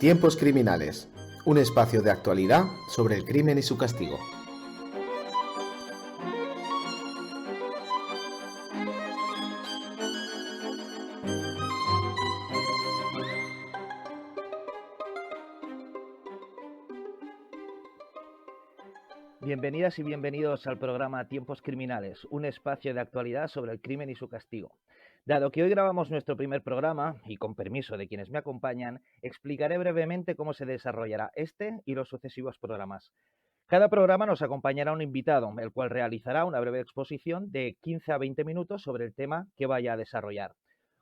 Tiempos Criminales, un espacio de actualidad sobre el crimen y su castigo. Bienvenidas y bienvenidos al programa Tiempos Criminales, un espacio de actualidad sobre el crimen y su castigo. Dado que hoy grabamos nuestro primer programa, y con permiso de quienes me acompañan, explicaré brevemente cómo se desarrollará este y los sucesivos programas. Cada programa nos acompañará un invitado, el cual realizará una breve exposición de 15 a 20 minutos sobre el tema que vaya a desarrollar.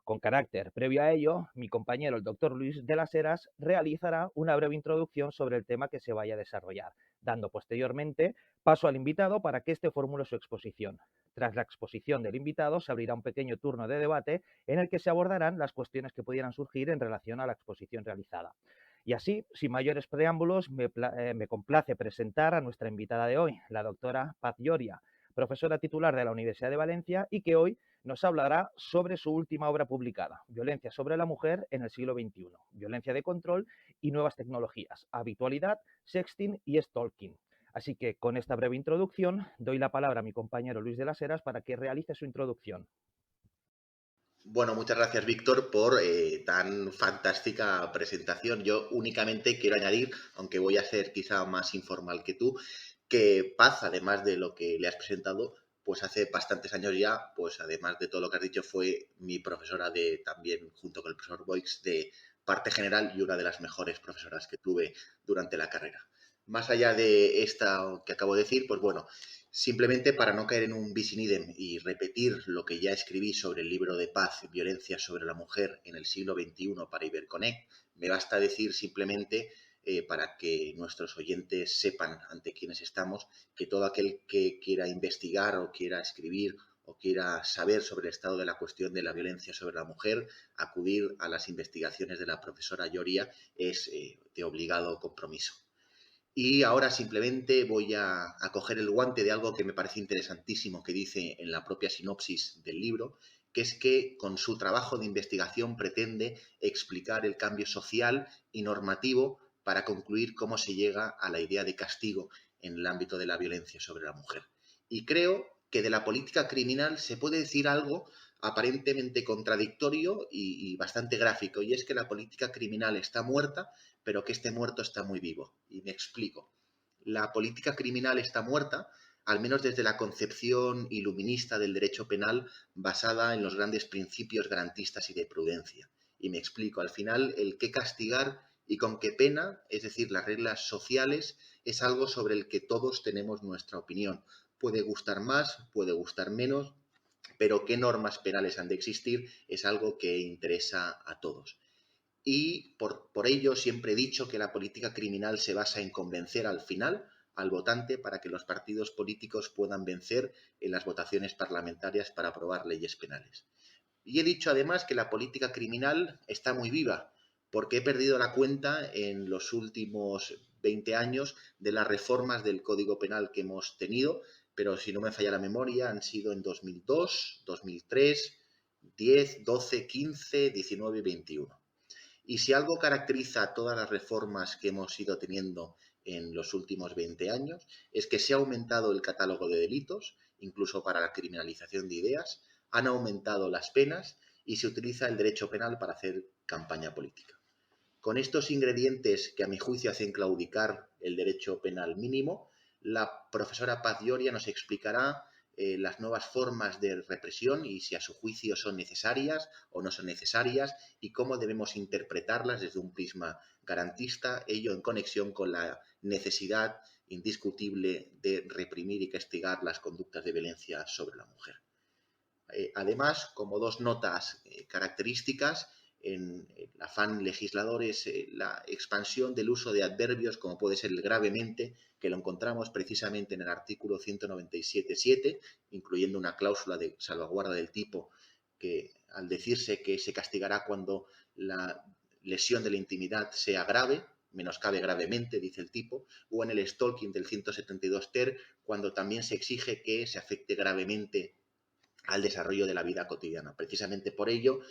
Con carácter previo a ello, mi compañero, el doctor Luis de las Heras, realizará una breve introducción sobre el tema que se vaya a desarrollar, dando posteriormente paso al invitado para que éste formule su exposición. Tras la exposición del invitado, se abrirá un pequeño turno de debate en el que se abordarán las cuestiones que pudieran surgir en relación a la exposición realizada. Y así, sin mayores preámbulos, me complace presentar a nuestra invitada de hoy, la doctora Paz Lloria, profesora titular de la Universidad de Valencia y que hoy nos hablará sobre su última obra publicada, Violencia sobre la mujer en el siglo XXI, violencia de control y nuevas tecnologías, habitualidad, sexting y stalking. Así que con esta breve introducción doy la palabra a mi compañero Luis de las Heras para que realice su introducción. Bueno, muchas gracias, Víctor, por tan fantástica presentación. Yo únicamente quiero añadir, aunque voy a ser quizá más informal que tú, que Paz, además de lo que le has presentado, pues hace bastantes años ya, pues además de todo lo que has dicho, fue mi profesora también, junto con el profesor Boix, de parte general y una de las mejores profesoras que tuve durante la carrera. Más allá de esta que acabo de decir, pues bueno, simplemente para no caer en un bis in idem y repetir lo que ya escribí sobre el libro de Paz, Violencia sobre la mujer en el siglo XXI para Iberconnect, me basta decir simplemente, para que nuestros oyentes sepan ante quiénes estamos, que todo aquel que quiera investigar o quiera escribir o quiera saber sobre el estado de la cuestión de la violencia sobre la mujer, acudir a las investigaciones de la profesora Lloria es de obligado compromiso. Y ahora simplemente voy a coger el guante de algo que me parece interesantísimo que dice en la propia sinopsis del libro, que es que con su trabajo de investigación pretende explicar el cambio social y normativo para concluir cómo se llega a la idea de castigo en el ámbito de la violencia sobre la mujer. Y creo que de la política criminal se puede decir algo aparentemente contradictorio y bastante gráfico, y es que la política criminal está muerta, pero que este muerto está muy vivo. Y me explico. La política criminal está muerta, al menos desde la concepción iluminista del derecho penal basada en los grandes principios garantistas y de prudencia. Y me explico. Al final, el qué castigar y con qué pena, es decir, las reglas sociales, es algo sobre el que todos tenemos nuestra opinión. Puede gustar más, puede gustar menos, pero qué normas penales han de existir es algo que interesa a todos. Y por ello siempre he dicho que la política criminal se basa en convencer al final al votante para que los partidos políticos puedan vencer en las votaciones parlamentarias para aprobar leyes penales. Y he dicho además que la política criminal está muy viva, porque he perdido la cuenta en los últimos 20 años de las reformas del Código Penal que hemos tenido, pero si no me falla la memoria, han sido en 2002, 2003, 10, 12, 15, 19 y 21. Y si algo caracteriza todas las reformas que hemos ido teniendo en los últimos 20 años, es que se ha aumentado el catálogo de delitos, incluso para la criminalización de ideas, han aumentado las penas y se utiliza el derecho penal para hacer campaña política. Con estos ingredientes que a mi juicio hacen claudicar el derecho penal mínimo, la profesora Paz Lloria nos explicará las nuevas formas de represión y si a su juicio son necesarias o no son necesarias y cómo debemos interpretarlas desde un prisma garantista, ello en conexión con la necesidad indiscutible de reprimir y castigar las conductas de violencia sobre la mujer. Además, como dos notas características, en el afán legislador es la expansión del uso de adverbios como puede ser el gravemente, que lo encontramos precisamente en el artículo 197.7, incluyendo una cláusula de salvaguarda del tipo que al decirse que se castigará cuando la lesión de la intimidad sea grave, menoscabe gravemente, dice el tipo, o en el stalking del 172 ter, cuando también se exige que se afecte gravemente al desarrollo de la vida cotidiana. Precisamente por ello,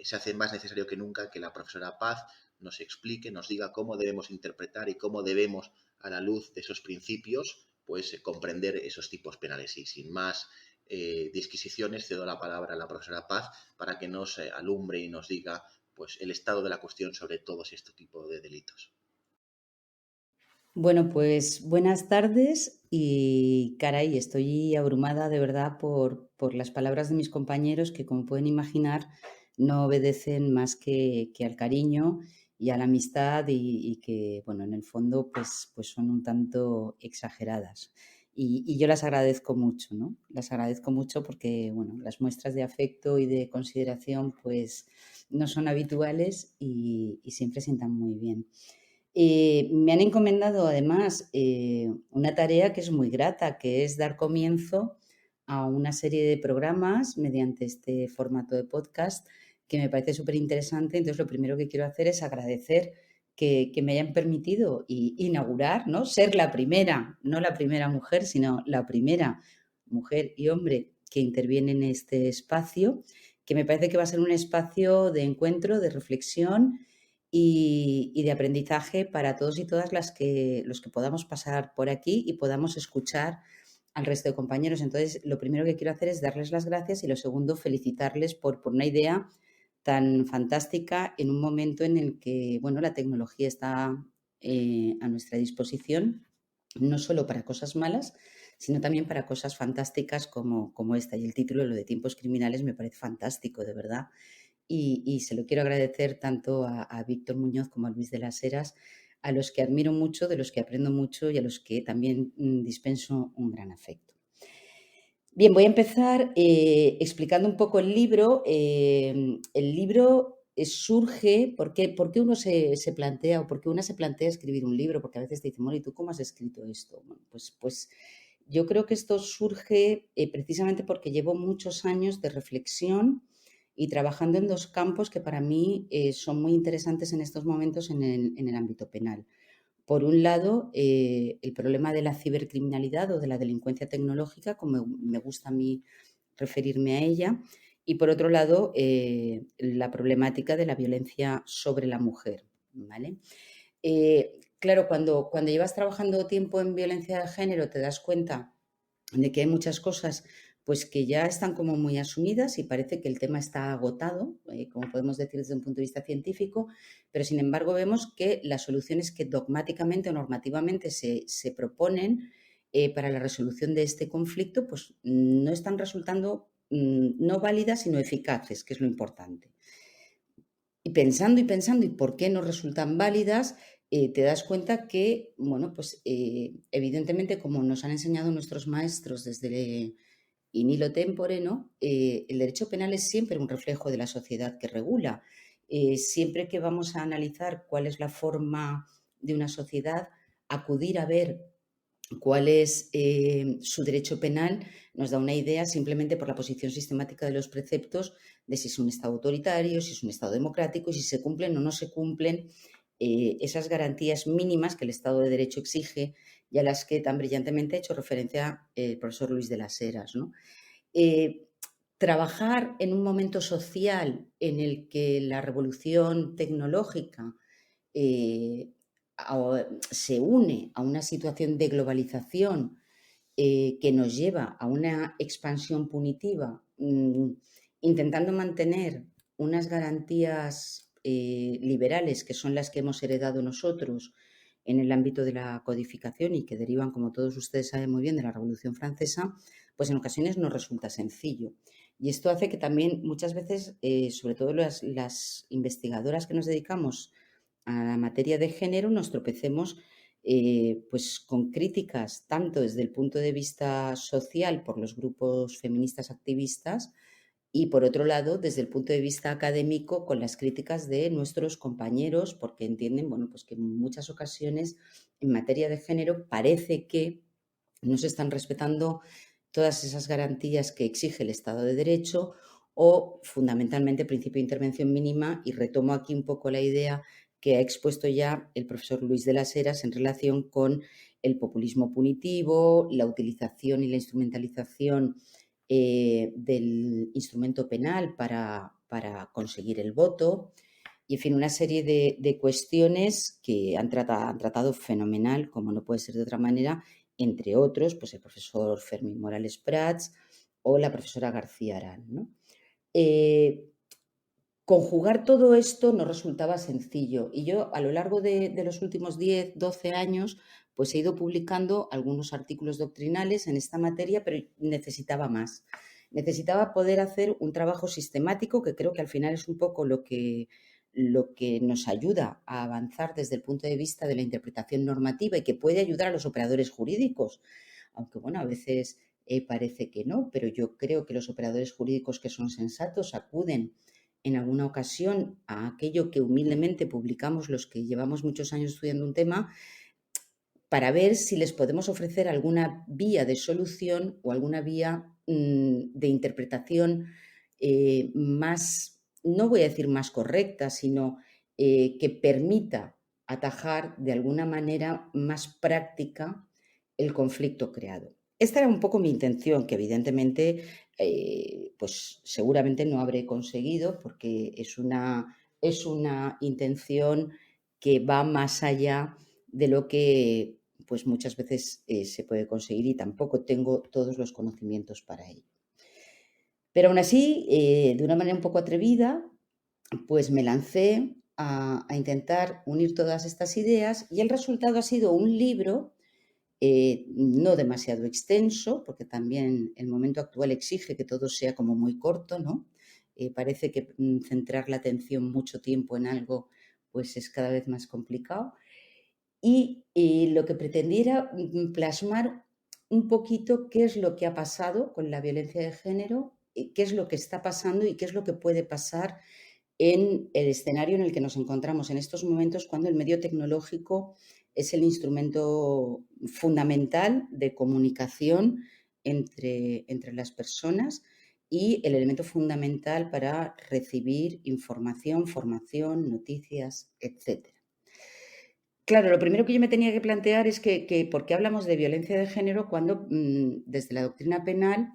se hace más necesario que nunca que la profesora Paz nos explique, nos diga cómo debemos interpretar y cómo debemos, a la luz de esos principios, pues comprender esos tipos penales. Y sin más disquisiciones, cedo la palabra a la profesora Paz para que nos alumbre y nos diga pues el estado de la cuestión sobre todos estos tipos de delitos. Bueno, pues buenas tardes y caray, estoy abrumada de verdad por las palabras de mis compañeros que, como pueden imaginar, no obedecen más que al cariño y a la amistad y que, bueno, en el fondo pues son un tanto exageradas. Y yo las agradezco mucho, ¿no? Las agradezco mucho porque, bueno, las muestras de afecto y de consideración pues no son habituales y siempre sientan muy bien. Me han encomendado además una tarea que es muy grata, que es dar comienzo a una serie de programas mediante este formato de podcast que me parece súper interesante. Entonces, lo primero que quiero hacer es agradecer que me hayan permitido inaugurar, ¿no? Ser la primera, no la primera mujer, sino la primera mujer y hombre que interviene en este espacio, que me parece que va a ser un espacio de encuentro, de reflexión y de aprendizaje para todos y todas los que podamos pasar por aquí y podamos escuchar al resto de compañeros. Entonces, lo primero que quiero hacer es darles las gracias y lo segundo, felicitarles por una idea tan fantástica en un momento en el que, bueno, la tecnología está a nuestra disposición, no solo para cosas malas, sino también para cosas fantásticas como esta. Y el título, lo de tiempos criminales, me parece fantástico, de verdad. Y se lo quiero agradecer tanto a Víctor Muñoz como a Luis de las Heras, a los que admiro mucho, de los que aprendo mucho y a los que también dispenso un gran afecto. Bien, voy a empezar explicando un poco el libro. El libro surge, ¿por qué uno se plantea o por qué una se plantea escribir un libro? Porque a veces te dicen, bueno, ¿y tú cómo has escrito esto? Bueno, pues yo creo que esto surge precisamente porque llevo muchos años de reflexión y trabajando en dos campos que para mí son muy interesantes en estos momentos en el ámbito penal. Por un lado, el problema de la cibercriminalidad o de la delincuencia tecnológica, como me gusta a mí referirme a ella, y por otro lado, la problemática de la violencia sobre la mujer, ¿vale? Claro, cuando llevas trabajando tiempo en violencia de género te das cuenta de que hay muchas cosas pues que ya están como muy asumidas y parece que el tema está agotado, como podemos decir desde un punto de vista científico, pero sin embargo vemos que las soluciones que dogmáticamente o normativamente se proponen para la resolución de este conflicto pues no están resultando no válidas sino eficaces, que es lo importante. Y pensando, ¿y por qué no resultan válidas? Te das cuenta que, bueno, pues evidentemente como nos han enseñado nuestros maestros desde in illo tempore, ¿no? El derecho penal es siempre un reflejo de la sociedad que regula. Siempre que vamos a analizar cuál es la forma de una sociedad, acudir a ver cuál es su derecho penal nos da una idea simplemente por la posición sistemática de los preceptos de si es un Estado autoritario, si es un Estado democrático y si se cumplen o no se cumplen esas garantías mínimas que el Estado de Derecho exige y a las que tan brillantemente ha hecho referencia el profesor Luis de las Heras, ¿no? Trabajar en un momento social en el que la revolución tecnológica se une a una situación de globalización que nos lleva a una expansión punitiva, intentando mantener unas garantías liberales que son las que hemos heredado nosotros en el ámbito de la codificación y que derivan, como todos ustedes saben muy bien, de la Revolución Francesa, pues en ocasiones no resulta sencillo. Y esto hace que también muchas veces, sobre todo las investigadoras que nos dedicamos a la materia de género, nos tropecemos pues con críticas tanto desde el punto de vista social por los grupos feministas activistas y por otro lado desde el punto de vista académico con las críticas de nuestros compañeros porque entienden, bueno, pues que en muchas ocasiones en materia de género parece que no se están respetando todas esas garantías que exige el Estado de Derecho o fundamentalmente el principio de intervención mínima y retomo aquí un poco la idea que ha expuesto ya el profesor Luis de las Heras en relación con el populismo punitivo, la utilización y la instrumentalización del instrumento penal para para conseguir el voto y, en fin, una serie de cuestiones que han tratado fenomenal, como no puede ser de otra manera, entre otros, pues el profesor Fermín Morales Prats o la profesora García Arán, ¿no? Conjugar todo esto no resultaba sencillo y yo a lo largo de los últimos 10, 12 años pues he ido publicando algunos artículos doctrinales en esta materia, pero necesitaba más. Necesitaba poder hacer un trabajo sistemático que creo que al final es un poco lo que nos ayuda a avanzar desde el punto de vista de la interpretación normativa y que puede ayudar a los operadores jurídicos, aunque bueno, a veces parece que no, pero yo creo que los operadores jurídicos que son sensatos acuden en alguna ocasión a aquello que humildemente publicamos los que llevamos muchos años estudiando un tema para ver si les podemos ofrecer alguna vía de solución o alguna vía de interpretación más, no voy a decir más correcta, sino que permita atajar de alguna manera más práctica el conflicto creado. Esta era un poco mi intención, que evidentemente pues seguramente no habré conseguido porque es una intención que va más allá de lo que pues muchas veces se puede conseguir y tampoco tengo todos los conocimientos para ello. Pero aún así, de una manera un poco atrevida, pues me lancé a intentar unir todas estas ideas y el resultado ha sido un libro no demasiado extenso, porque también el momento actual exige que todo sea como muy corto, ¿no? Parece que centrar la atención mucho tiempo en algo pues es cada vez más complicado. Y lo que pretendía era plasmar un poquito qué es lo que ha pasado con la violencia de género, qué es lo que está pasando y qué es lo que puede pasar en el escenario en el que nos encontramos en estos momentos, cuando el medio tecnológico es el instrumento fundamental de comunicación entre las personas y el elemento fundamental para recibir información, formación, noticias, etc. Claro, lo primero que yo me tenía que plantear es que ¿por qué hablamos de violencia de género cuando desde la doctrina penal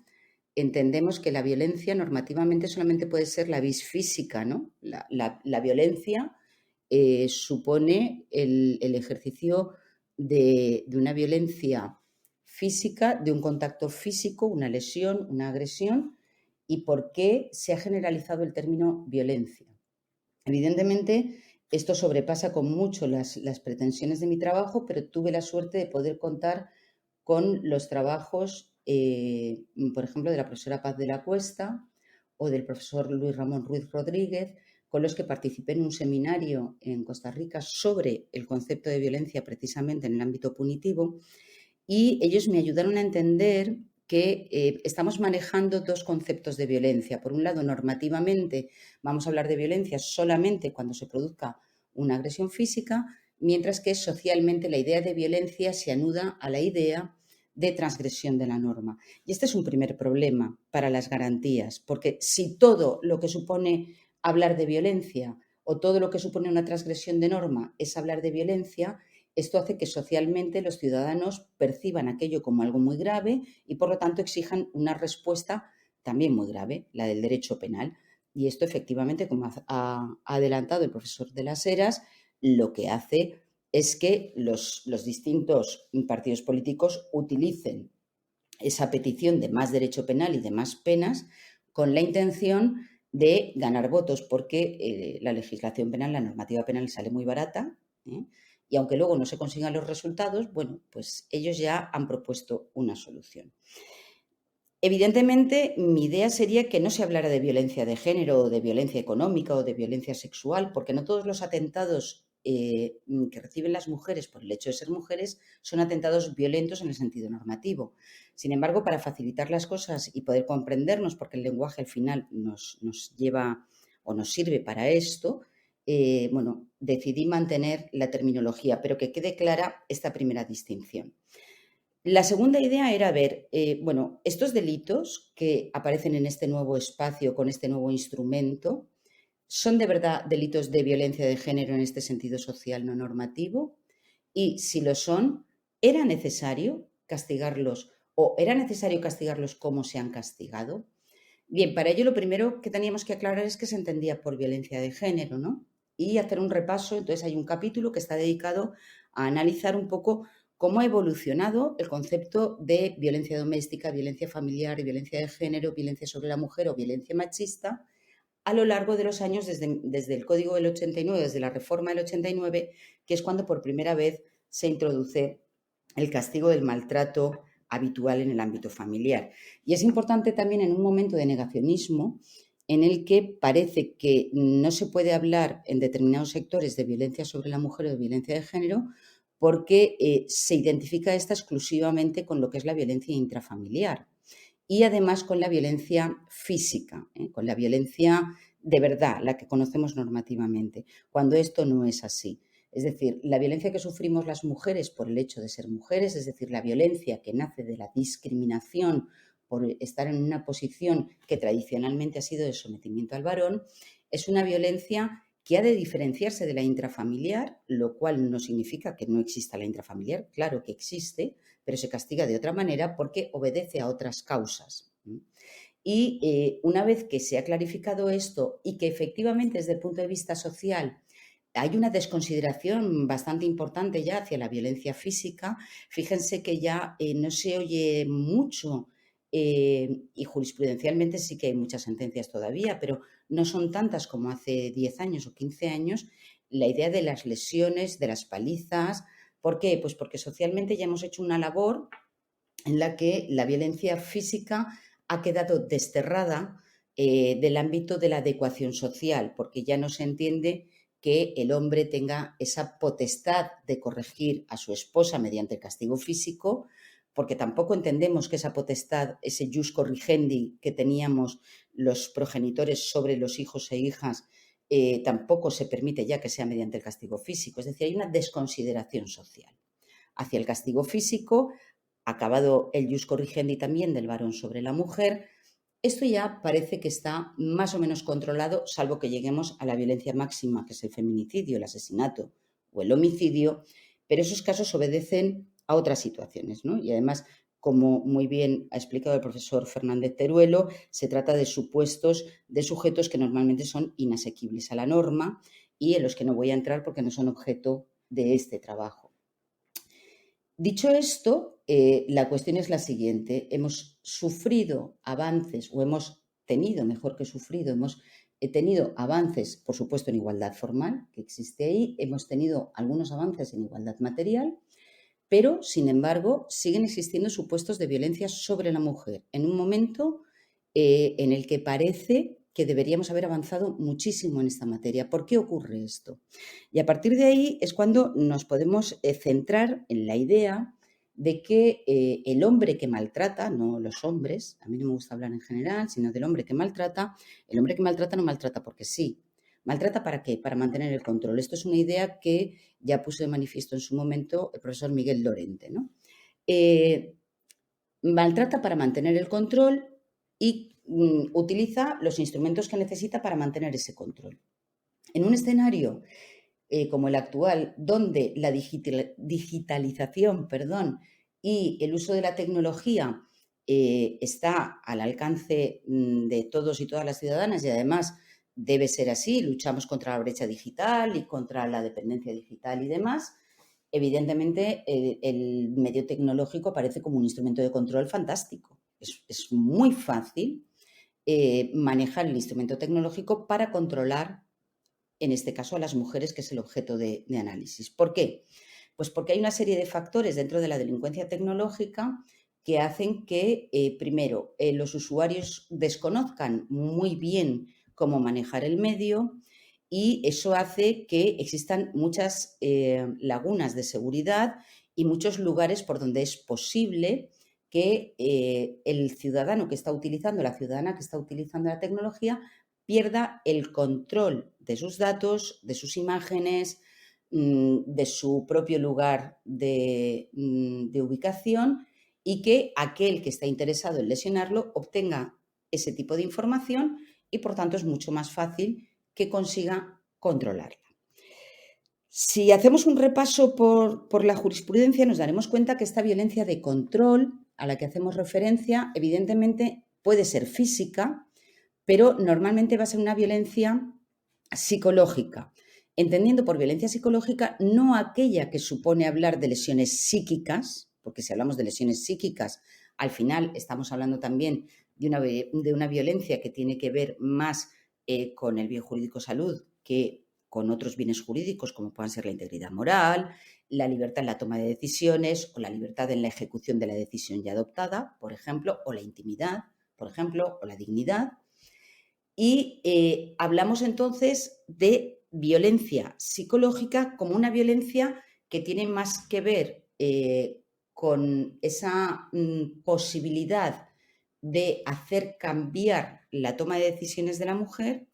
entendemos que la violencia normativamente solamente puede ser la vis física, ¿no? La violencia supone el ejercicio de una violencia física, de un contacto físico, una lesión, una agresión, y por qué se ha generalizado el término violencia. Evidentemente, esto sobrepasa con mucho las pretensiones de mi trabajo, pero tuve la suerte de poder contar con los trabajos, por ejemplo, de la profesora Paz de la Cuesta o del profesor Luis Ramón Ruiz Rodríguez, con los que participé en un seminario en Costa Rica sobre el concepto de violencia precisamente en el ámbito punitivo, y ellos me ayudaron a entender que estamos manejando dos conceptos de violencia. Por un lado, normativamente vamos a hablar de violencia solamente cuando se produzca una agresión física, mientras que socialmente la idea de violencia se anuda a la idea de transgresión de la norma. Y este es un primer problema para las garantías, porque si todo lo que supone hablar de violencia o todo lo que supone una transgresión de norma es hablar de violencia, esto hace que socialmente los ciudadanos perciban aquello como algo muy grave y, por lo tanto, exijan una respuesta también muy grave, la del derecho penal. Y esto, efectivamente, como ha adelantado el profesor de las Heras, lo que hace es que los distintos partidos políticos utilicen esa petición de más derecho penal y de más penas con la intención de ganar votos, porque la legislación penal, la normativa penal sale muy barata, y aunque luego no se consigan los resultados, bueno, pues ellos ya han propuesto una solución. Evidentemente, mi idea sería que no se hablara de violencia de género o de violencia económica o de violencia sexual, porque no todos los atentados que reciben las mujeres por el hecho de ser mujeres son atentados violentos en el sentido normativo. Sin embargo, para facilitar las cosas y poder comprendernos, porque el lenguaje al final nos lleva o nos sirve para esto, bueno, decidí mantener la terminología, pero que quede clara esta primera distinción. La segunda idea era ver, bueno, estos delitos que aparecen en este nuevo espacio con este nuevo instrumento, ¿son de verdad delitos de violencia de género en este sentido social no normativo? Y si lo son, ¿era necesario castigarlos o era necesario castigarlos como se han castigado? Bien, para ello lo primero que teníamos que aclarar es qué se entendía por violencia de género, ¿no? Y hacer un repaso. Entonces hay un capítulo que está dedicado a analizar un poco cómo ha evolucionado el concepto de violencia doméstica, violencia familiar, violencia de género, violencia sobre la mujer o violencia machista a lo largo de los años desde el Código del 89, desde la reforma del 89, que es cuando por primera vez se introduce el castigo del maltrato habitual en el ámbito familiar. Y es importante también en un momento de negacionismo en el que parece que no se puede hablar en determinados sectores de violencia sobre la mujer o de violencia de género porque se identifica esta exclusivamente con lo que es la violencia intrafamiliar y además con la violencia física, con la violencia de verdad, la que conocemos normativamente, cuando esto no es así. Es decir, la violencia que sufrimos las mujeres por el hecho de ser mujeres, es decir, la violencia que nace de la discriminación por estar en una posición que tradicionalmente ha sido de sometimiento al varón, es una violencia que ha de diferenciarse de la intrafamiliar, lo cual no significa que no exista la intrafamiliar, claro que existe, pero se castiga de otra manera porque obedece a otras causas. Y una vez que se ha clarificado esto y que efectivamente desde el punto de vista social hay una desconsideración bastante importante ya hacia la violencia física, fíjense que ya no se oye mucho y jurisprudencialmente sí que hay muchas sentencias todavía, pero no son tantas como hace 10 años o 15 años, la idea de las lesiones, de las palizas. ¿Por qué? Pues porque socialmente ya hemos hecho una labor en la que la violencia física ha quedado desterrada del ámbito de la adecuación social, porque ya no se entiende que el hombre tenga esa potestad de corregir a su esposa mediante el castigo físico, porque tampoco entendemos que esa potestad, ese jus corrigendi que teníamos los progenitores sobre los hijos e hijas, tampoco se permite ya que sea mediante el castigo físico. Es decir, hay una desconsideración social hacia el castigo físico, acabado el jus corrigendi también del varón sobre la mujer. Esto ya parece que está más o menos controlado, salvo que lleguemos a la violencia máxima, que es el feminicidio, el asesinato o el homicidio, pero esos casos obedecen a otras situaciones, ¿no? Y además, como muy bien ha explicado el profesor Fernández Teruelo, se trata de supuestos de sujetos que normalmente son inasequibles a la norma y en los que no voy a entrar porque no son objeto de este trabajo. Dicho esto, la cuestión es la siguiente. Hemos sufrido avances, o hemos tenido, mejor que sufrido, hemos tenido avances, por supuesto, en igualdad formal, que existe ahí, hemos tenido algunos avances en igualdad material, pero, sin embargo, siguen existiendo supuestos de violencia sobre la mujer, en un momento en el que parece que deberíamos haber avanzado muchísimo en esta materia. ¿Por qué ocurre esto? Y a partir de ahí es cuando nos podemos centrar en la idea de que el hombre que maltrata, no los hombres, a mí no me gusta hablar en general, sino del hombre que maltrata, el hombre que maltrata no maltrata porque sí. ¿Maltrata para qué? Para mantener el control. Esto es una idea que ya puso de manifiesto en su momento el profesor Miguel Lorente, ¿no? Maltrata para mantener el control y utiliza los instrumentos que necesita para mantener ese control. En un escenario como el actual, donde la digitalización y el uso de la tecnología está al alcance de todos y todas las ciudadanas y además debe ser así, luchamos contra la brecha digital y contra la dependencia digital y demás, evidentemente el medio tecnológico aparece como un instrumento de control fantástico. Es muy fácil manejar el instrumento tecnológico para controlar, en este caso, a las mujeres, que es el objeto de análisis. ¿Por qué? Pues porque hay una serie de factores dentro de la delincuencia tecnológica que hacen que, primero, los usuarios desconozcan muy bien cómo manejar el medio y eso hace que existan muchas lagunas de seguridad y muchos lugares por donde es posible que el ciudadano que está utilizando, la ciudadana que está utilizando la tecnología, pierda el control de sus datos, de sus imágenes, de su propio lugar de ubicación y que aquel que está interesado en lesionarlo obtenga ese tipo de información y, por tanto, es mucho más fácil que consiga controlarla. Si hacemos un repaso por la jurisprudencia, nos daremos cuenta que esta violencia de control a la que hacemos referencia, evidentemente, puede ser física, pero normalmente va a ser una violencia psicológica, entendiendo por violencia psicológica no aquella que supone hablar de lesiones psíquicas, porque si hablamos de lesiones psíquicas, al final estamos hablando también de una violencia que tiene que ver más con el bien jurídico salud que con otros bienes jurídicos, como puedan ser la integridad moral, la libertad en la toma de decisiones o la libertad en la ejecución de la decisión ya adoptada, por ejemplo, o la intimidad, por ejemplo, o la dignidad. Y hablamos entonces de violencia psicológica como una violencia que tiene más que ver con esa posibilidad de hacer cambiar la toma de decisiones de la mujer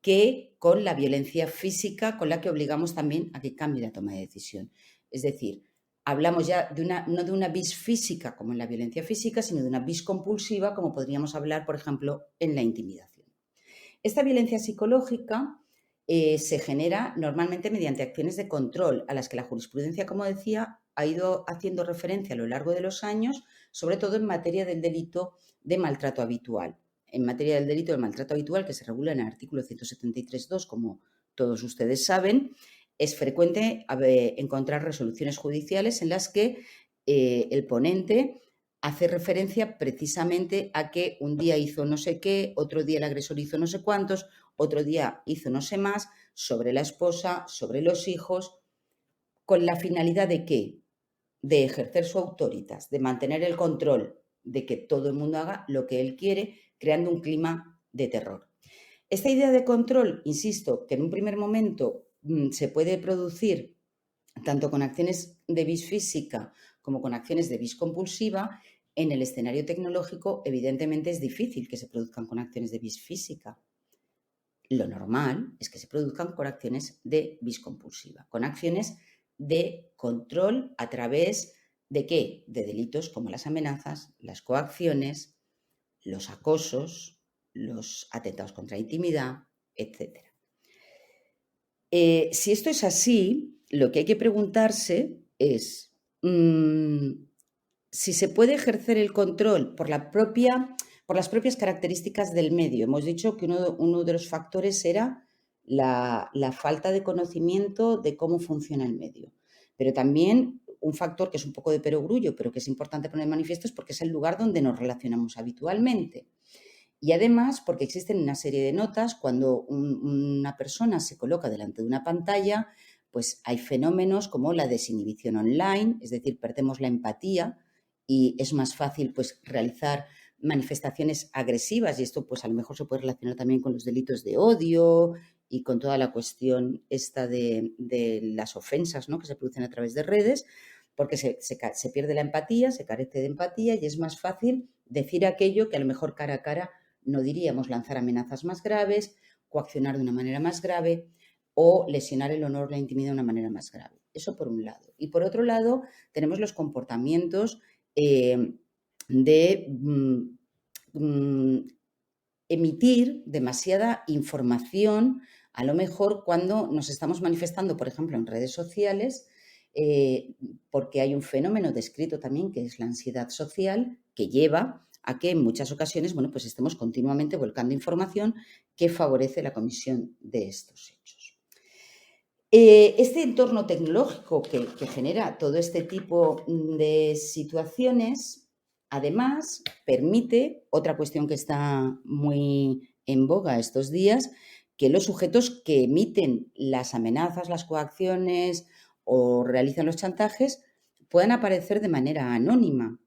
que con la violencia física con la que obligamos también a que cambie la toma de decisión. Es decir, hablamos ya no de una vis física como en la violencia física, sino de una vis compulsiva como podríamos hablar, por ejemplo, en la intimidación. Esta violencia psicológica se genera normalmente mediante acciones de control a las que la jurisprudencia, como decía, ha ido haciendo referencia a lo largo de los años, sobre todo en materia del delito de maltrato habitual. En materia del delito de maltrato habitual, que se regula en el artículo 173.2, como todos ustedes saben, es frecuente encontrar resoluciones judiciales en las que el ponente hace referencia precisamente a que un día hizo no sé qué, otro día el agresor hizo no sé cuántos, otro día hizo no sé más, sobre la esposa, sobre los hijos, con la finalidad de ¿qué? De ejercer su autoritas, de mantener el control, de que todo el mundo haga lo que él quiere, creando un clima de terror. Esta idea de control, insisto, que en un primer momento se puede producir tanto con acciones de vis física como con acciones de vis compulsiva, en el escenario tecnológico evidentemente es difícil que se produzcan con acciones de vis física. Lo normal es que se produzcan con acciones de vis compulsiva, con acciones de control a través de ¿qué? De delitos como las amenazas, las coacciones, los acosos, los atentados contra la intimidad, etc. Si esto es así, lo que hay que preguntarse es si se puede ejercer el control por las propias características del medio. Hemos dicho que uno de los factores era la falta de conocimiento de cómo funciona el medio. Pero también un factor que es un poco de perogrullo, pero que es importante poner de manifiesto, es porque es el lugar donde nos relacionamos habitualmente. Y además porque existen una serie de notas cuando una persona se coloca delante de una pantalla, pues hay fenómenos como la desinhibición online, es decir, perdemos la empatía y es más fácil pues realizar manifestaciones agresivas, y esto pues a lo mejor se puede relacionar también con los delitos de odio y con toda la cuestión esta de las ofensas, ¿no?, que se producen a través de redes, porque se pierde la empatía, se carece de empatía y es más fácil decir aquello que a lo mejor cara a cara no diríamos, lanzar amenazas más graves, coaccionar de una manera más grave o lesionar el honor o la intimidad de una manera más grave. Eso por un lado. Y por otro lado, tenemos los comportamientos de emitir demasiada información, a lo mejor cuando nos estamos manifestando, por ejemplo, en redes sociales, porque hay un fenómeno descrito también que es la ansiedad social, que lleva a que en muchas ocasiones, bueno, pues estemos continuamente volcando información que favorece la comisión de estos hechos. Este entorno tecnológico que genera todo este tipo de situaciones, además, permite, otra cuestión que está muy en boga estos días, que los sujetos que emiten las amenazas, las coacciones o realizan los chantajes puedan aparecer de manera anónima.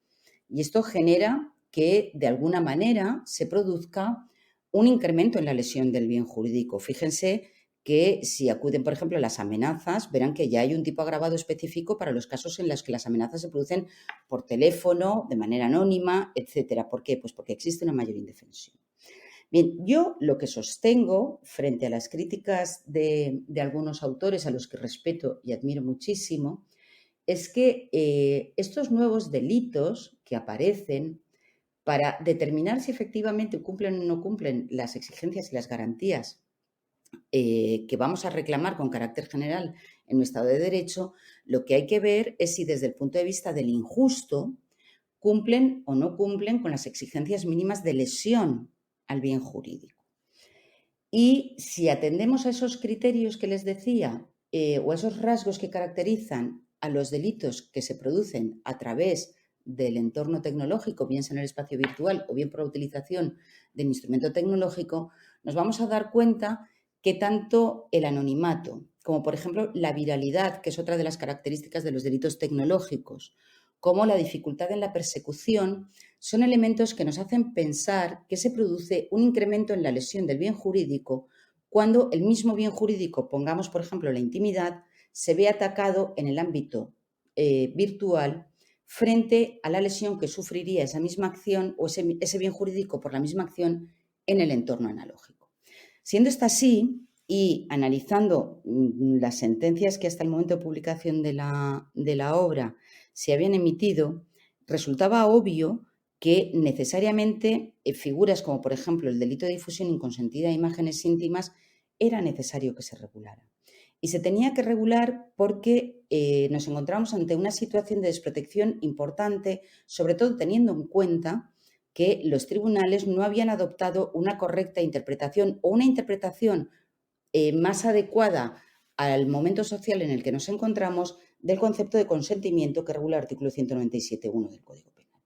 Y esto genera que, de alguna manera, se produzca un incremento en la lesión del bien jurídico. Fíjense que si acuden, por ejemplo, a las amenazas, verán que ya hay un tipo agravado específico para los casos en los que las amenazas se producen por teléfono, de manera anónima, etcétera. ¿Por qué? Pues porque existe una mayor indefensión. Bien, yo lo que sostengo frente a las críticas de algunos autores a los que respeto y admiro muchísimo es que estos nuevos delitos que aparecen para determinar si efectivamente cumplen o no cumplen las exigencias y las garantías que vamos a reclamar con carácter general en un Estado de Derecho, lo que hay que ver es si desde el punto de vista del injusto cumplen o no cumplen con las exigencias mínimas de lesión al bien jurídico. Y si atendemos a esos criterios que les decía, o a esos rasgos que caracterizan a los delitos que se producen a través del entorno tecnológico, bien sea en el espacio virtual o bien por la utilización del instrumento tecnológico, nos vamos a dar cuenta que tanto el anonimato como, por ejemplo, la viralidad, que es otra de las características de los delitos tecnológicos, como la dificultad en la persecución, son elementos que nos hacen pensar que se produce un incremento en la lesión del bien jurídico cuando el mismo bien jurídico, pongamos por ejemplo la intimidad, se ve atacado en el ámbito virtual frente a la lesión que sufriría esa misma acción o ese bien jurídico por la misma acción en el entorno analógico. Siendo esto así, y analizando las sentencias que hasta el momento de publicación de la obra se habían emitido, resultaba obvio que necesariamente figuras como, por ejemplo, el delito de difusión inconsentida de imágenes íntimas era necesario que se regulara. Y se tenía que regular porque nos encontramos ante una situación de desprotección importante, sobre todo teniendo en cuenta que los tribunales no habían adoptado una correcta interpretación o una interpretación más adecuada al momento social en el que nos encontramos del concepto de consentimiento que regula el artículo 197.1 del Código Penal.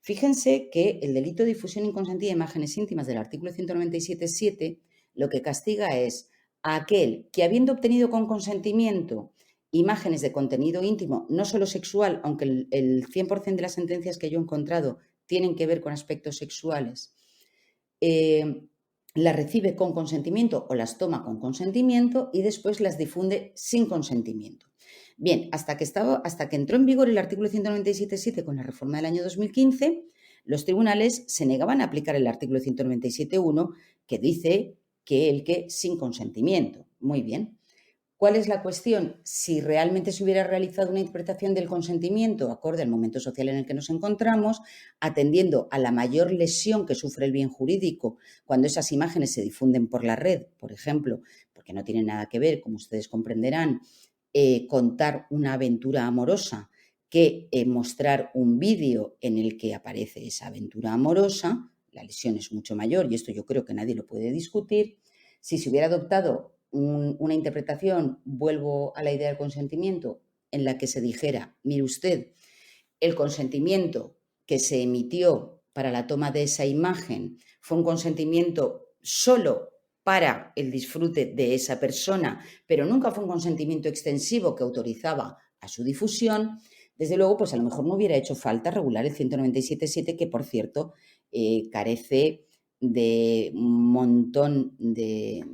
Fíjense que el delito de difusión inconsentida de imágenes íntimas del artículo 197.7 lo que castiga es a aquel que, habiendo obtenido con consentimiento imágenes de contenido íntimo, no solo sexual, aunque el 100% de las sentencias que yo he encontrado tienen que ver con aspectos sexuales, las recibe con consentimiento o las toma con consentimiento y después las difunde sin consentimiento. Bien, hasta que entró en vigor el artículo 197.7 con la reforma del año 2015, los tribunales se negaban a aplicar el artículo 197.1 que dice que el que sin consentimiento. Muy bien. ¿Cuál es la cuestión? Si realmente se hubiera realizado una interpretación del consentimiento acorde al momento social en el que nos encontramos, atendiendo a la mayor lesión que sufre el bien jurídico cuando esas imágenes se difunden por la red, por ejemplo, porque no tiene nada que ver, como ustedes comprenderán, contar una aventura amorosa que mostrar un vídeo en el que aparece esa aventura amorosa, la lesión es mucho mayor y esto yo creo que nadie lo puede discutir. Si se hubiera adoptado una interpretación, vuelvo a la idea del consentimiento, en la que se dijera, mire usted, el consentimiento que se emitió para la toma de esa imagen fue un consentimiento solo para el disfrute de esa persona, pero nunca fue un consentimiento extensivo que autorizaba a su difusión, desde luego, pues a lo mejor no hubiera hecho falta regular el 197.7, que por cierto carece de un montón de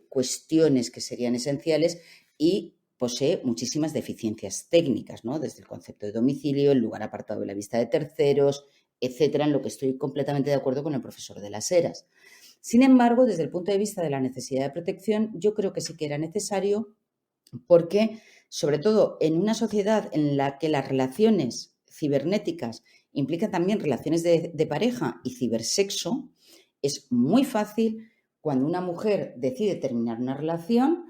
cuestiones que serían esenciales y posee muchísimas deficiencias técnicas, ¿no? Desde el concepto de domicilio, el lugar apartado de la vista de terceros, etcétera, en lo que estoy completamente de acuerdo con el profesor de las Heras. Sin embargo, desde el punto de vista de la necesidad de protección, yo creo que sí que era necesario porque, sobre todo en una sociedad en la que las relaciones cibernéticas implican también relaciones de pareja y cibersexo, es muy fácil cuando una mujer decide terminar una relación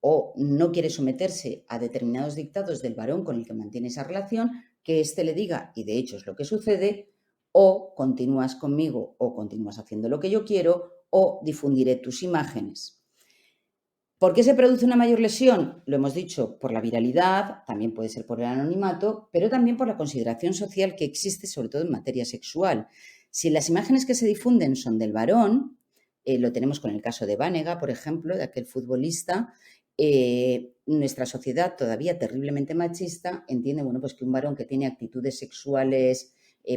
o no quiere someterse a determinados dictados del varón con el que mantiene esa relación, que éste le diga, y de hecho es lo que sucede, o continúas conmigo o continúas haciendo lo que yo quiero o difundiré tus imágenes. ¿Por qué se produce una mayor lesión? Lo hemos dicho, por la viralidad, también puede ser por el anonimato, pero también por la consideración social que existe, sobre todo en materia sexual. Si las imágenes que se difunden son del varón, lo tenemos con el caso de Banega, por ejemplo, de aquel futbolista, nuestra sociedad todavía terriblemente machista entiende, bueno, pues que un varón que tiene actitudes sexuales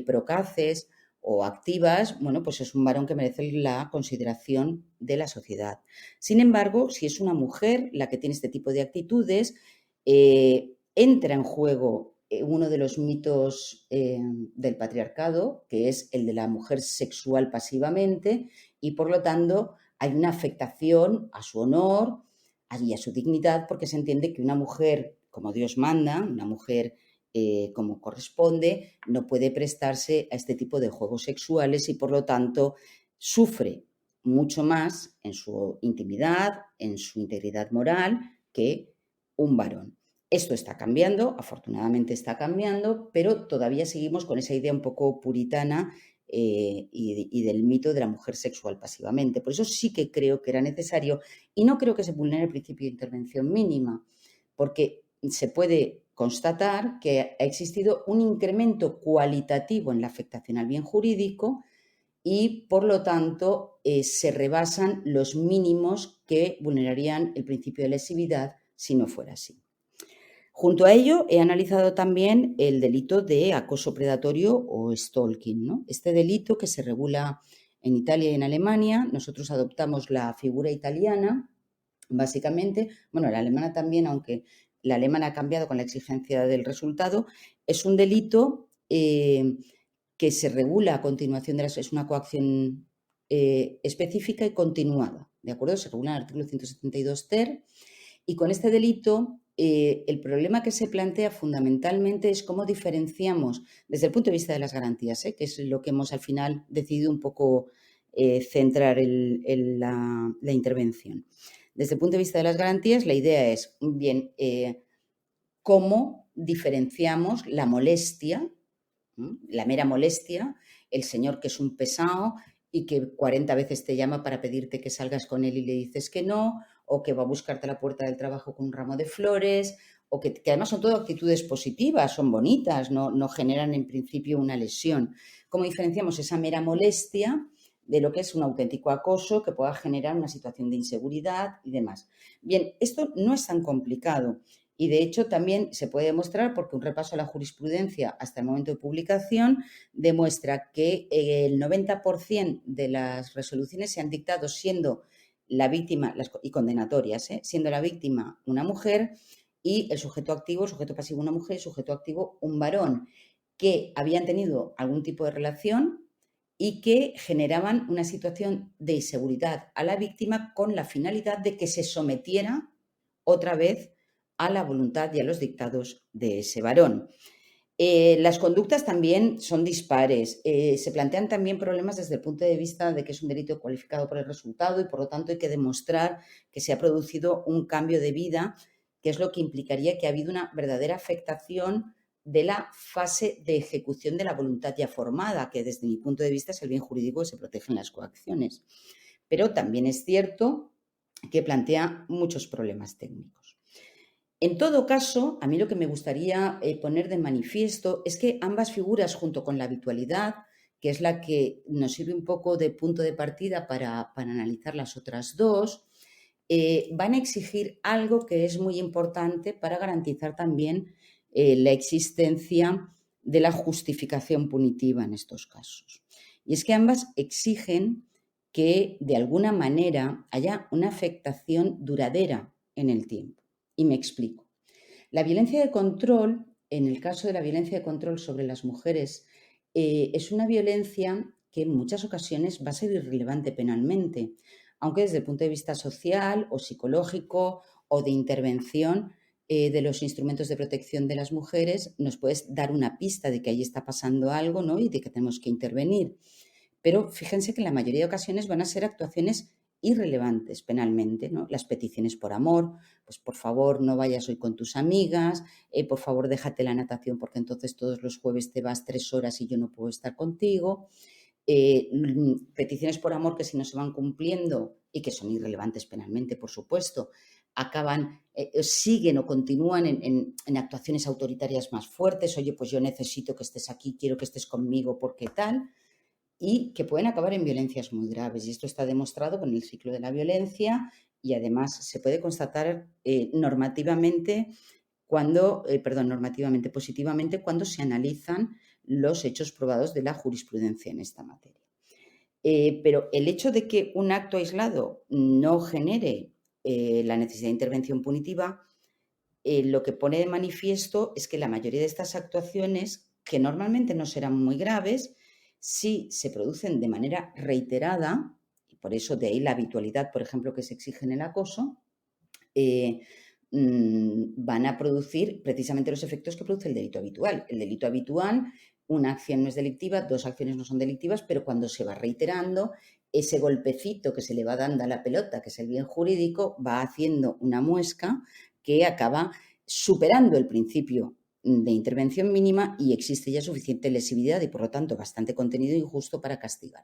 procaces o activas, bueno, pues es un varón que merece la consideración de la sociedad. Sin embargo, si es una mujer la que tiene este tipo de actitudes, entra en juego uno de los mitos del patriarcado, que es el de la mujer sexual pasivamente, y por lo tanto hay una afectación a su honor y a su dignidad, porque se entiende que una mujer, como Dios manda, una mujer como corresponde, no puede prestarse a este tipo de juegos sexuales y por lo tanto sufre mucho más en su intimidad, en su integridad moral que un varón. Esto está cambiando, afortunadamente está cambiando, pero todavía seguimos con esa idea un poco puritana y del mito de la mujer sexual pasivamente. Por eso sí que creo que era necesario y no creo que se vulnere el principio de intervención mínima, porque se puede constatar que ha existido un incremento cualitativo en la afectación al bien jurídico y, por lo tanto, se rebasan los mínimos que vulnerarían el principio de lesividad si no fuera así. Junto a ello, he analizado también el delito de acoso predatorio o stalking, ¿no? Este delito que se regula en Italia y en Alemania. Nosotros adoptamos la figura italiana, básicamente. Bueno, la alemana también, aunque la alemana ha cambiado con la exigencia del resultado. Es un delito que se regula a continuación es una coacción específica y continuada, ¿de acuerdo? Se regula en el artículo 172 ter. Y con este delito, el problema que se plantea fundamentalmente es cómo diferenciamos desde el punto de vista de las garantías, que es lo que hemos al final decidido un poco centrar la intervención. Desde el punto de vista de las garantías, la idea es, bien, cómo diferenciamos la molestia, la mera molestia, el señor que es un pesado y que 40 veces te llama para pedirte que salgas con él y le dices que no, o que va a buscarte a la puerta del trabajo con un ramo de flores, o que además son todo actitudes positivas, son bonitas, no generan en principio una lesión. ¿Cómo diferenciamos esa mera molestia de lo que es un auténtico acoso que pueda generar una situación de inseguridad y demás? Bien, esto no es tan complicado. Y, de hecho, también se puede demostrar, porque un repaso a la jurisprudencia hasta el momento de publicación demuestra que el 90% de las resoluciones se han dictado siendo la víctima, y condenatorias, siendo la víctima una mujer y el sujeto activo, sujeto pasivo una mujer y sujeto activo un varón, que habían tenido algún tipo de relación y que generaban una situación de inseguridad a la víctima con la finalidad de que se sometiera otra vez a la voluntad y a los dictados de ese varón. Las conductas también son dispares. Se plantean también problemas desde el punto de vista de que es un delito cualificado por el resultado y, por lo tanto, hay que demostrar que se ha producido un cambio de vida, que es lo que implicaría que ha habido una verdadera afectación de la fase de ejecución de la voluntad ya formada, que desde mi punto de vista es el bien jurídico que se protege en las coacciones. Pero también es cierto que plantea muchos problemas técnicos. En todo caso, a mí lo que me gustaría poner de manifiesto es que ambas figuras, junto con la habitualidad, que es la que nos sirve un poco de punto de partida para analizar las otras dos, van a exigir algo que es muy importante para garantizar también la existencia de la justificación punitiva en estos casos. Y es que ambas exigen que, de alguna manera, haya una afectación duradera en el tiempo. Y me explico. La violencia de control, en el caso de la violencia de control sobre las mujeres, es una violencia que en muchas ocasiones va a ser irrelevante penalmente, aunque desde el punto de vista social o psicológico o de intervención de los instrumentos de protección de las mujeres nos puede dar una pista de que ahí está pasando algo, ¿no? Y de que tenemos que intervenir. Pero fíjense que en la mayoría de ocasiones van a ser actuaciones irrelevantes penalmente, ¿no? Las peticiones por amor, pues por favor no vayas hoy con tus amigas, por favor déjate la natación porque entonces todos los jueves te vas 3 horas y yo no puedo estar contigo. Peticiones por amor que, si no se van cumpliendo y que son irrelevantes penalmente, por supuesto, acaban, siguen o continúan en actuaciones autoritarias más fuertes. Oye, pues yo necesito que estés aquí, quiero que estés conmigo porque tal, y que pueden acabar en violencias muy graves. Y esto está demostrado con el ciclo de la violencia y además se puede constatar normativamente, positivamente, cuando se analizan los hechos probados de la jurisprudencia en esta materia. Pero el hecho de que un acto aislado no genere la necesidad de intervención punitiva, lo que pone de manifiesto es que la mayoría de estas actuaciones, que normalmente no serán muy graves, si se producen de manera reiterada, y por eso de ahí la habitualidad, por ejemplo, que se exige en el acoso, van a producir precisamente los efectos que produce el delito habitual. El delito habitual, una acción no es delictiva, 2 acciones no son delictivas, pero cuando se va reiterando, ese golpecito que se le va dando a la pelota, que es el bien jurídico, va haciendo una muesca que acaba superando el principio de intervención mínima y existe ya suficiente lesividad y, por lo tanto, bastante contenido injusto para castigar.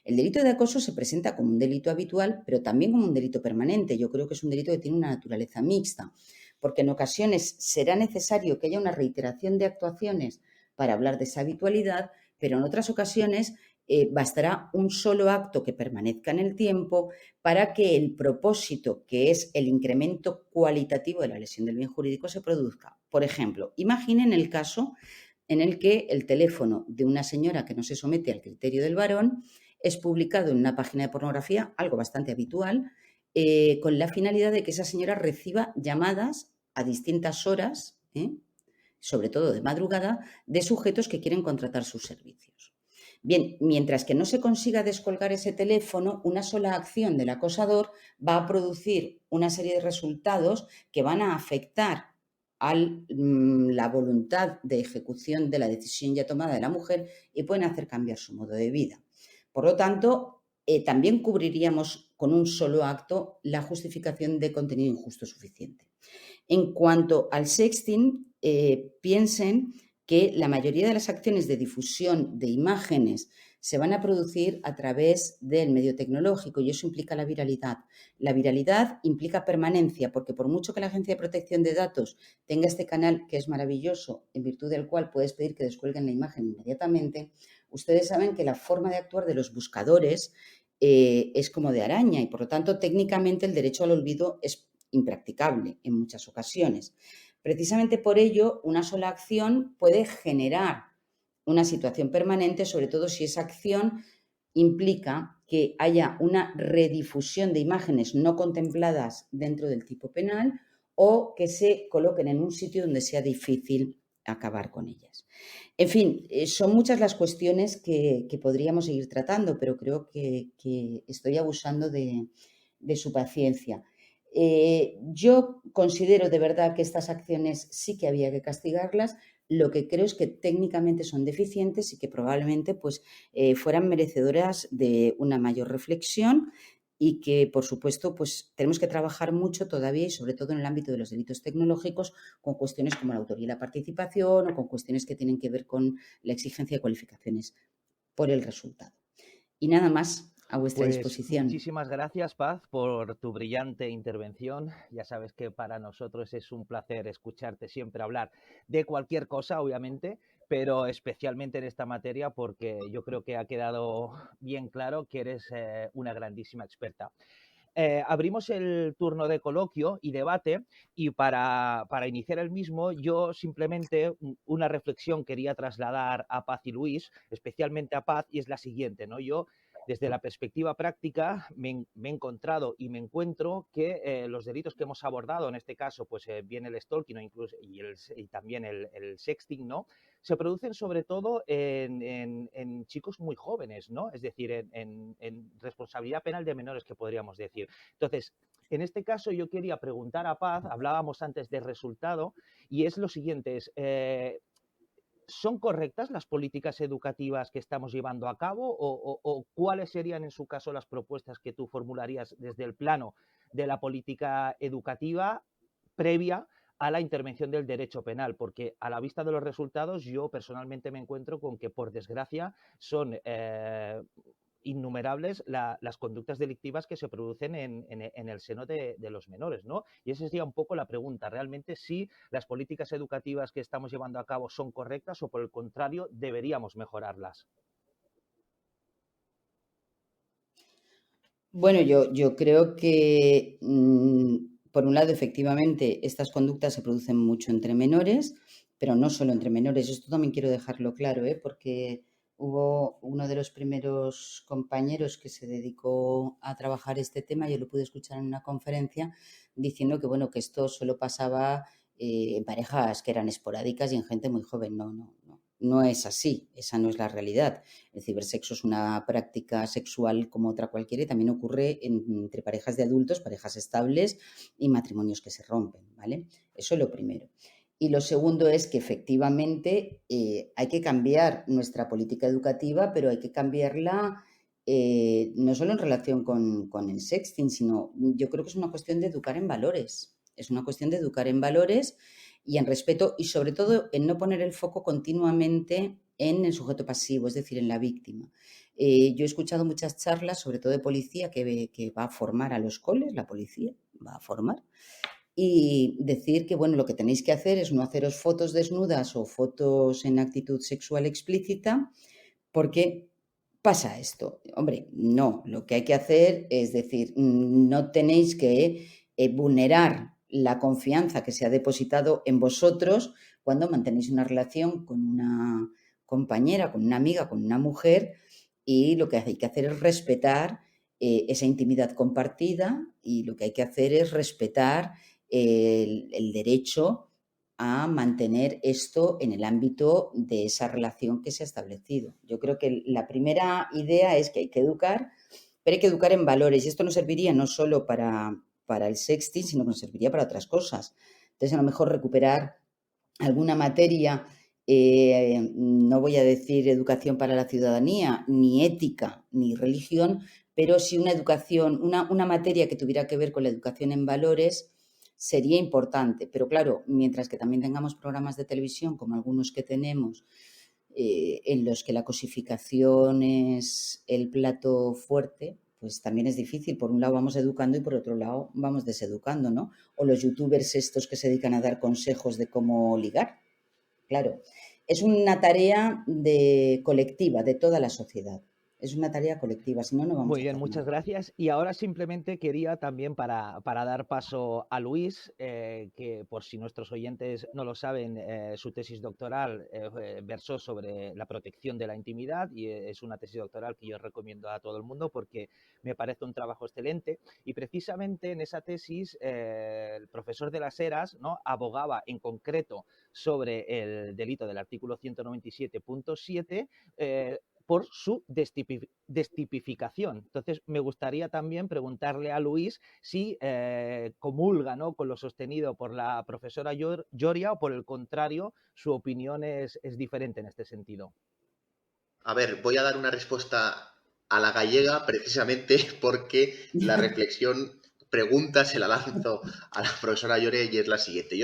El delito de acoso se presenta como un delito habitual, pero también como un delito permanente. Yo creo que es un delito que tiene una naturaleza mixta, porque en ocasiones será necesario que haya una reiteración de actuaciones para hablar de esa habitualidad, pero en otras ocasiones bastará un solo acto que permanezca en el tiempo para que el propósito, que es el incremento cualitativo de la lesión del bien jurídico, se produzca. Por ejemplo, imaginen el caso en el que el teléfono de una señora que no se somete al criterio del varón es publicado en una página de pornografía, algo bastante habitual, con la finalidad de que esa señora reciba llamadas a distintas horas, sobre todo de madrugada, de sujetos que quieren contratar sus servicios. Bien, mientras que no se consiga descolgar ese teléfono, una sola acción del acosador va a producir una serie de resultados que van a afectar a la voluntad de ejecución de la decisión ya tomada de la mujer y pueden hacer cambiar su modo de vida. Por lo tanto, también cubriríamos con un solo acto la justificación de contenido injusto suficiente. En cuanto al sexting, piensen que la mayoría de las acciones de difusión de imágenes se van a producir a través del medio tecnológico y eso implica la viralidad. La viralidad implica permanencia, porque por mucho que la Agencia de Protección de Datos tenga este canal que es maravilloso, en virtud del cual puedes pedir que descuelguen la imagen inmediatamente, ustedes saben que la forma de actuar de los buscadores es como de araña y, por lo tanto, técnicamente el derecho al olvido es impracticable en muchas ocasiones. Precisamente por ello, una sola acción puede generar una situación permanente, sobre todo si esa acción implica que haya una redifusión de imágenes no contempladas dentro del tipo penal o que se coloquen en un sitio donde sea difícil acabar con ellas. En fin, son muchas las cuestiones que podríamos seguir tratando, pero creo que estoy abusando de su paciencia. Yo considero de verdad que estas acciones sí que había que castigarlas. Lo que creo es que técnicamente son deficientes y que probablemente fueran merecedoras de una mayor reflexión y que, por supuesto, tenemos que trabajar mucho todavía y sobre todo en el ámbito de los delitos tecnológicos con cuestiones como la autoría y la participación o con cuestiones que tienen que ver con la exigencia de cualificaciones por el resultado. Y nada más. A vuestra disposición. Muchísimas gracias, Paz, por tu brillante intervención. Ya sabes que para nosotros es un placer escucharte siempre hablar de cualquier cosa, obviamente, pero especialmente en esta materia porque yo creo que ha quedado bien claro que eres una grandísima experta. Abrimos el turno de coloquio y debate y para iniciar el mismo yo simplemente una reflexión quería trasladar a Paz y Luis, especialmente a Paz, y es la siguiente, ¿no? Yo desde la perspectiva práctica me he encontrado y me encuentro que los delitos que hemos abordado, en este caso bien el stalking incluso, y también el sexting, ¿no? Se producen sobre todo en chicos muy jóvenes, ¿no? Es decir, en responsabilidad penal de menores, que podríamos decir. Entonces, en este caso yo quería preguntar a Paz, hablábamos antes del resultado, y es lo siguiente, ¿son correctas las políticas educativas que estamos llevando a cabo o cuáles serían en su caso las propuestas que tú formularías desde el plano de la política educativa previa a la intervención del derecho penal? Porque a la vista de los resultados yo personalmente me encuentro con que, por desgracia, son innumerables las conductas delictivas que se producen en el seno de los menores, ¿no? Y esa sería un poco la pregunta, realmente si las políticas educativas que estamos llevando a cabo son correctas o, por el contrario, deberíamos mejorarlas. Bueno, yo creo que, por un lado, efectivamente, estas conductas se producen mucho entre menores, pero no solo entre menores. Esto también quiero dejarlo claro, porque hubo uno de los primeros compañeros que se dedicó a trabajar este tema, yo lo pude escuchar en una conferencia, diciendo que, bueno, que esto solo pasaba en parejas que eran esporádicas y en gente muy joven. No es así, esa no es la realidad. El cibersexo es una práctica sexual como otra cualquiera y también ocurre entre parejas de adultos, parejas estables y matrimonios que se rompen, ¿vale? Eso es lo primero. Y lo segundo es que efectivamente hay que cambiar nuestra política educativa, pero hay que cambiarla no solo en relación con el sexting, sino yo creo que es una cuestión de educar en valores. Es una cuestión de educar en valores y en respeto y sobre todo en no poner el foco continuamente en el sujeto pasivo, es decir, en la víctima. Yo he escuchado muchas charlas, sobre todo de policía, que va a formar a los coles, la policía va a formar, y decir que, bueno, lo que tenéis que hacer es no haceros fotos desnudas o fotos en actitud sexual explícita, porque pasa esto. Hombre, no, lo que hay que hacer es decir, no tenéis que vulnerar la confianza que se ha depositado en vosotros cuando mantenéis una relación con una compañera, con una amiga, con una mujer, y lo que hay que hacer es respetar esa intimidad compartida, y lo que hay que hacer es respetar el derecho a mantener esto en el ámbito de esa relación que se ha establecido. Yo creo que la primera idea es que hay que educar, pero hay que educar en valores, y esto nos serviría no solo para el sexting, sino que nos serviría para otras cosas. Entonces, a lo mejor recuperar alguna materia, no voy a decir educación para la ciudadanía, ni ética, ni religión, pero sí una educación, una materia que tuviera que ver con la educación en valores sería importante. Pero claro, mientras que también tengamos programas de televisión, como algunos que tenemos, en los que la cosificación es el plato fuerte, pues también es difícil. Por un lado vamos educando y por otro lado vamos deseducando, ¿no? O los youtubers estos que se dedican a dar consejos de cómo ligar. Claro, es una tarea colectiva, de toda la sociedad. Es una tarea colectiva, si no, no vamos Muy a bien, hacer muchas nada. gracias. Y ahora simplemente quería también para dar paso a Luis, que por si nuestros oyentes no lo saben, su tesis doctoral versó sobre la protección de la intimidad y es una tesis doctoral que yo recomiendo a todo el mundo porque me parece un trabajo excelente. Y precisamente en esa tesis el profesor de las Heras, ¿no?, abogaba en concreto sobre el delito del artículo 197.7 por su destipificación. Entonces, me gustaría también preguntarle a Luis si comulga, ¿no?, con lo sostenido por la profesora Lloria o, por el contrario, su opinión es diferente en este sentido. A ver, voy a dar una respuesta a la gallega precisamente porque la reflexión, pregunta se la lanzo a la profesora Llore y es la siguiente.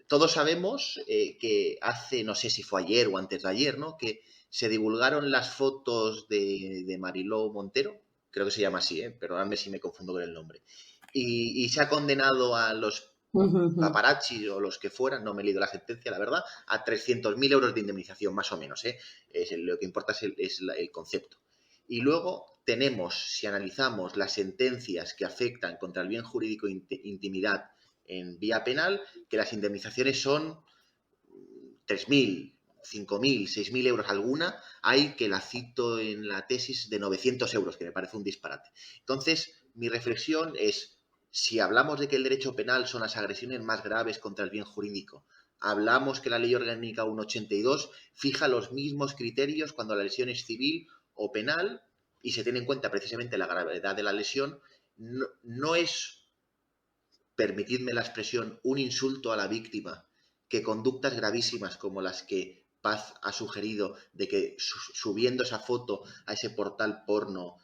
Todos sabemos que hace, no sé si fue ayer o antes de ayer, ¿no?, que se divulgaron las fotos de Mariló Montero, creo que se llama así, perdonadme si me confundo con el nombre, y se ha condenado a los paparazzi o los que fueran, no me he leído la sentencia, la verdad, a 300.000 euros de indemnización, más o menos, ¿eh? Lo que importa es el concepto. Y luego tenemos, si analizamos las sentencias que afectan contra el bien jurídico e intimidad en vía penal, que las indemnizaciones son 3.000, 5.000, 6.000 euros alguna, hay que la cito en la tesis de 900 euros, que me parece un disparate. Entonces, mi reflexión es, si hablamos de que el derecho penal son las agresiones más graves contra el bien jurídico, hablamos que la Ley Orgánica 182 fija los mismos criterios cuando la lesión es civil o penal y se tiene en cuenta precisamente la gravedad de la lesión, no es, permitidme la expresión, un insulto a la víctima que conductas gravísimas como las que Paz ha sugerido, de que subiendo esa foto a ese portal porno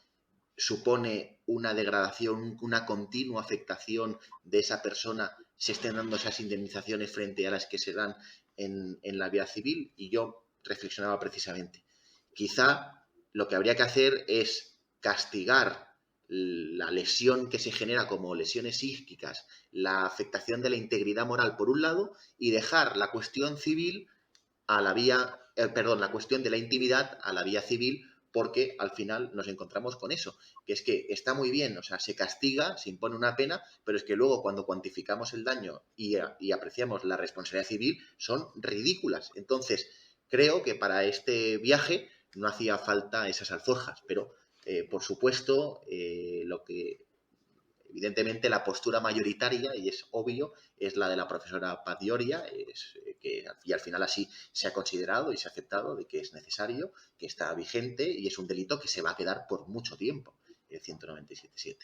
supone una degradación, una continua afectación de esa persona, se estén dando esas indemnizaciones frente a las que se dan en la vía civil. Y yo reflexionaba precisamente, quizá lo que habría que hacer es castigar la lesión que se genera como lesiones psíquicas, la afectación de la integridad moral por un lado, y dejar la cuestión civil a la vía, la cuestión de la intimidad a la vía civil, porque al final nos encontramos con eso, que es que está muy bien, o sea, se castiga, se impone una pena, pero es que luego cuando cuantificamos el daño y apreciamos la responsabilidad civil, son ridículas. Entonces, creo que para este viaje no hacía falta esas alforjas, pero por supuesto, lo que evidentemente la postura mayoritaria, y es obvio, es la de la profesora Paz Lloria, y al final así se ha considerado y se ha aceptado de que es necesario, que está vigente y es un delito que se va a quedar por mucho tiempo, el 197.7.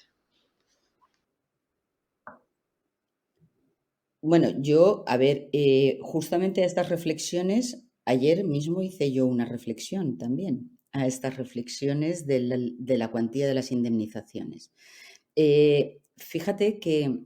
Bueno, yo, a ver, justamente a estas reflexiones, ayer mismo hice yo una reflexión también, a estas reflexiones de la cuantía de las indemnizaciones. Fíjate que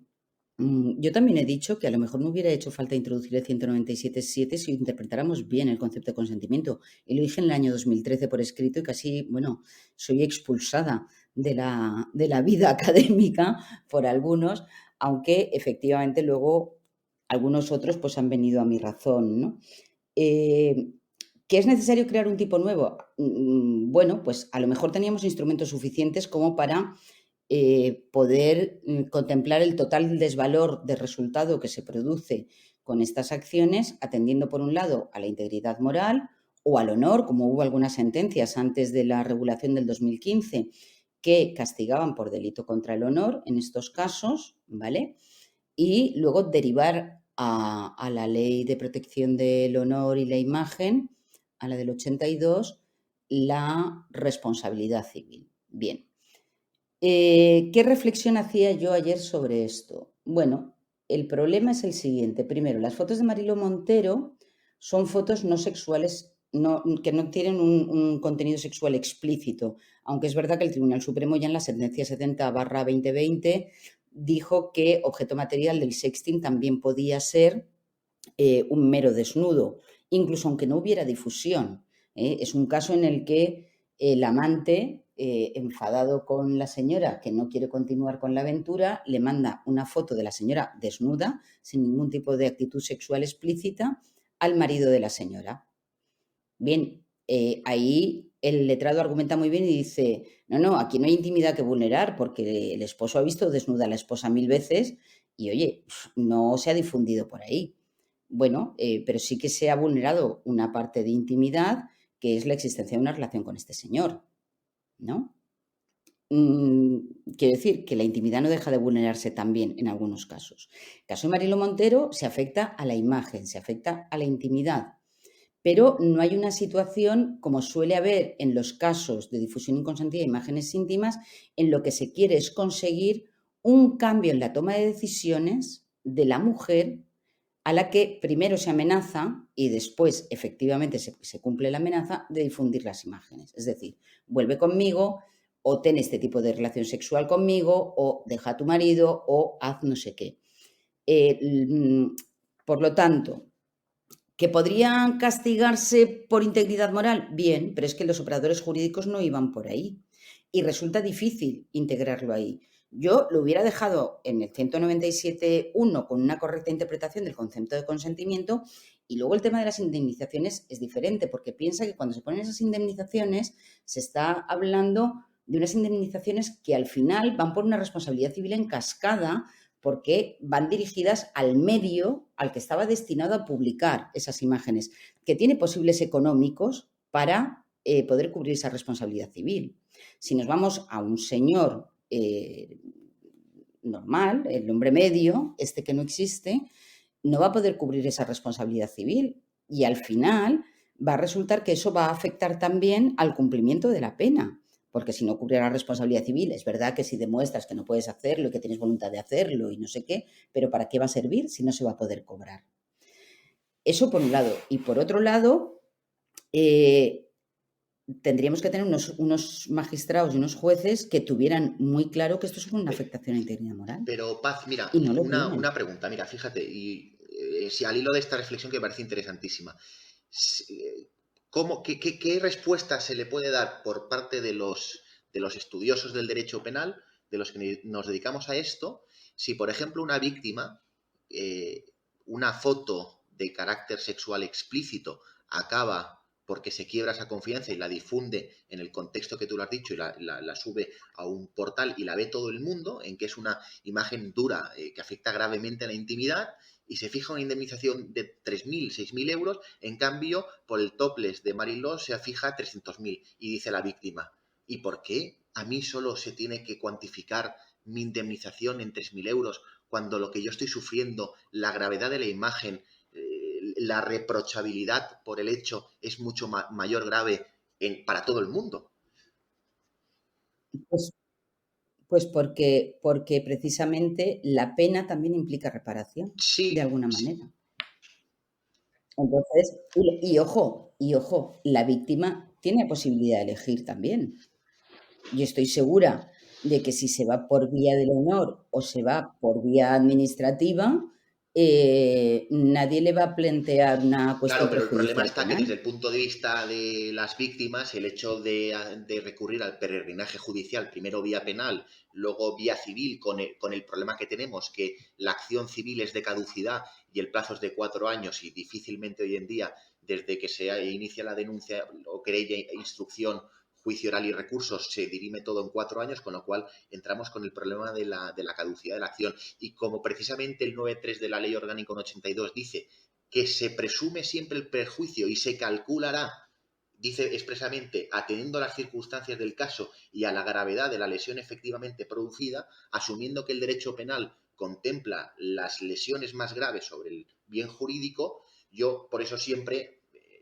Yo también he dicho que a lo mejor no hubiera hecho falta introducir el 197.7 si interpretáramos bien el concepto de consentimiento. Y lo dije en el año 2013 por escrito y casi, bueno, soy expulsada de la vida académica por algunos, aunque efectivamente luego algunos otros pues han venido a mi razón, ¿no? ¿Que es necesario crear un tipo nuevo? Bueno, pues a lo mejor teníamos instrumentos suficientes como para poder contemplar el total desvalor de resultado que se produce con estas acciones, atendiendo por un lado a la integridad moral o al honor, como hubo algunas sentencias antes de la regulación del 2015 que castigaban por delito contra el honor en estos casos, ¿vale? Y luego derivar a la ley de protección del honor y la imagen, a la del 82, la responsabilidad civil. Bien. ¿Qué reflexión hacía yo ayer sobre esto? Bueno, el problema es el siguiente. Primero, las fotos de Mariló Montero son fotos no sexuales, que no tienen un contenido sexual explícito, aunque es verdad que el Tribunal Supremo ya en la sentencia 70/2020 dijo que objeto material del sexting también podía ser un mero desnudo, incluso aunque no hubiera difusión. Es un caso en el que el amante, enfadado con la señora que no quiere continuar con la aventura, le manda una foto de la señora desnuda, sin ningún tipo de actitud sexual explícita, al marido de la señora. Bien, ahí el letrado argumenta muy bien y dice, no, aquí no hay intimidad que vulnerar porque el esposo ha visto desnuda a la esposa 1000 veces y, oye, no se ha difundido por ahí. Bueno, pero sí que se ha vulnerado una parte de intimidad, que es la existencia de una relación con este señor, ¿no? Quiero decir que la intimidad no deja de vulnerarse también en algunos casos. En el caso de Mariló Montero se afecta a la imagen, se afecta a la intimidad, pero no hay una situación como suele haber en los casos de difusión inconsentida de imágenes íntimas, en lo que se quiere es conseguir un cambio en la toma de decisiones de la mujer a la que primero se amenaza y después efectivamente se cumple la amenaza de difundir las imágenes. Es decir, vuelve conmigo o ten este tipo de relación sexual conmigo o deja a tu marido o haz no sé qué. Por lo tanto, ¿que podrían castigarse por integridad moral? Bien, pero es que los operadores jurídicos no iban por ahí y resulta difícil integrarlo ahí. Yo lo hubiera dejado en el 197.1 con una correcta interpretación del concepto de consentimiento y luego el tema de las indemnizaciones es diferente porque piensa que cuando se ponen esas indemnizaciones se está hablando de unas indemnizaciones que al final van por una responsabilidad civil en cascada porque van dirigidas al medio al que estaba destinado a publicar esas imágenes, que tiene posibles económicos para poder cubrir esa responsabilidad civil. Si nos vamos a un señor normal, el hombre medio, este que no existe, no va a poder cubrir esa responsabilidad civil y al final va a resultar que eso va a afectar también al cumplimiento de la pena. Porque si no cubre la responsabilidad civil, es verdad que si demuestras que no puedes hacerlo y que tienes voluntad de hacerlo y no sé qué, pero ¿para qué va a servir si no se va a poder cobrar? Eso por un lado. Y por otro lado, tendríamos que tener unos magistrados y unos jueces que tuvieran muy claro que esto es una afectación a la integridad moral. Pero Paz, mira, Y no lo una pregunta, mira, fíjate, y si al hilo de esta reflexión que me parece interesantísima, qué respuesta se le puede dar por parte de los estudiosos del derecho penal, de los que nos dedicamos a esto, si por ejemplo una víctima, una foto de carácter sexual explícito acaba porque se quiebra esa confianza y la difunde en el contexto que tú lo has dicho y la sube a un portal y la ve todo el mundo, en que es una imagen dura que afecta gravemente a la intimidad, y se fija una indemnización de 3.000, 6.000 euros, en cambio, por el topless de Mariló se fija 300.000, y dice la víctima, ¿y por qué a mí solo se tiene que cuantificar mi indemnización en 3.000 euros cuando lo que yo estoy sufriendo, la gravedad de la imagen, la reprochabilidad por el hecho es mucho mayor grave para todo el mundo? Pues porque precisamente la pena también implica reparación, de Sí, alguna sí. manera. Entonces, y ojo, la víctima tiene posibilidad de elegir también. Yo estoy segura de que si se va por vía del honor o se va por vía administrativa, nadie le va a plantear una Claro, cuestión pero el problema prejudicial está que desde penal. el punto de vista de las víctimas, el hecho de recurrir al peregrinaje judicial, primero vía penal, luego vía civil, con el problema que tenemos, que la acción civil es de caducidad y el plazo es de 4 años y difícilmente hoy en día, desde que se inicia la denuncia o querella, instrucción, juicio oral y recursos, se dirime todo en 4 años, con lo cual entramos con el problema de la caducidad de la acción. Y como precisamente el 9.3 de la Ley Orgánica 182 dice que se presume siempre el perjuicio y se calculará, dice expresamente, atendiendo a las circunstancias del caso y a la gravedad de la lesión efectivamente producida, asumiendo que el derecho penal contempla las lesiones más graves sobre el bien jurídico, yo por eso siempre,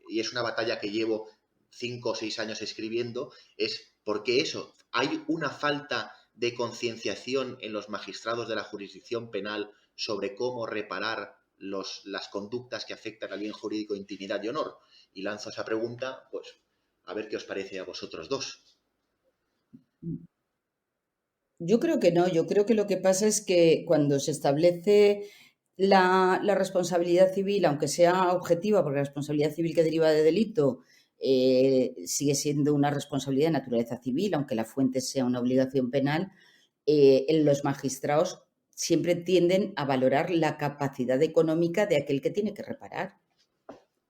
y es una batalla que llevo 5 o 6 años escribiendo, es porque eso, hay una falta de concienciación en los magistrados de la jurisdicción penal sobre cómo reparar las conductas que afectan al bien jurídico, intimidad y honor. Y lanzo esa pregunta, pues, a ver qué os parece a vosotros dos. Yo creo que no, yo creo que lo que pasa es que cuando se establece la responsabilidad civil, aunque sea objetiva, porque la responsabilidad civil que deriva de delito sigue siendo una responsabilidad de naturaleza civil, aunque la fuente sea una obligación penal, los magistrados siempre tienden a valorar la capacidad económica de aquel que tiene que reparar.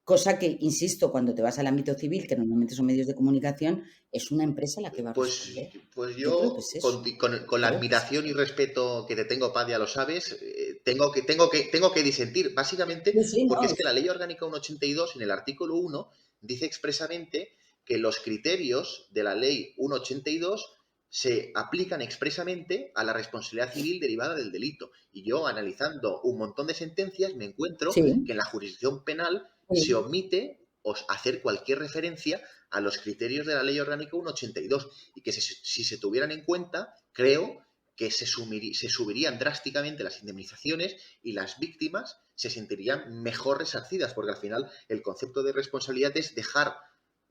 Cosa que, insisto, cuando te vas al ámbito civil, que normalmente son medios de comunicación, es una empresa la que va a Pues, responder. pues Yo creo que yo, es eso. con la Creo que sí. admiración y respeto que te tengo, Paz, ya lo sabes, tengo que disentir, básicamente Sí, sí, porque no. es que la Ley Orgánica 182, en el artículo 1, dice expresamente que los criterios de la Ley 182 se aplican expresamente a la responsabilidad civil derivada del delito. Y yo, analizando un montón de sentencias, me encuentro Sí, que en la jurisdicción penal se sí. omite hacer cualquier referencia a los criterios de la Ley Orgánica 182 y que si se tuvieran en cuenta, creo que se subirían drásticamente las indemnizaciones y las víctimas se sentirían mejor resarcidas, porque al final el concepto de responsabilidad es dejar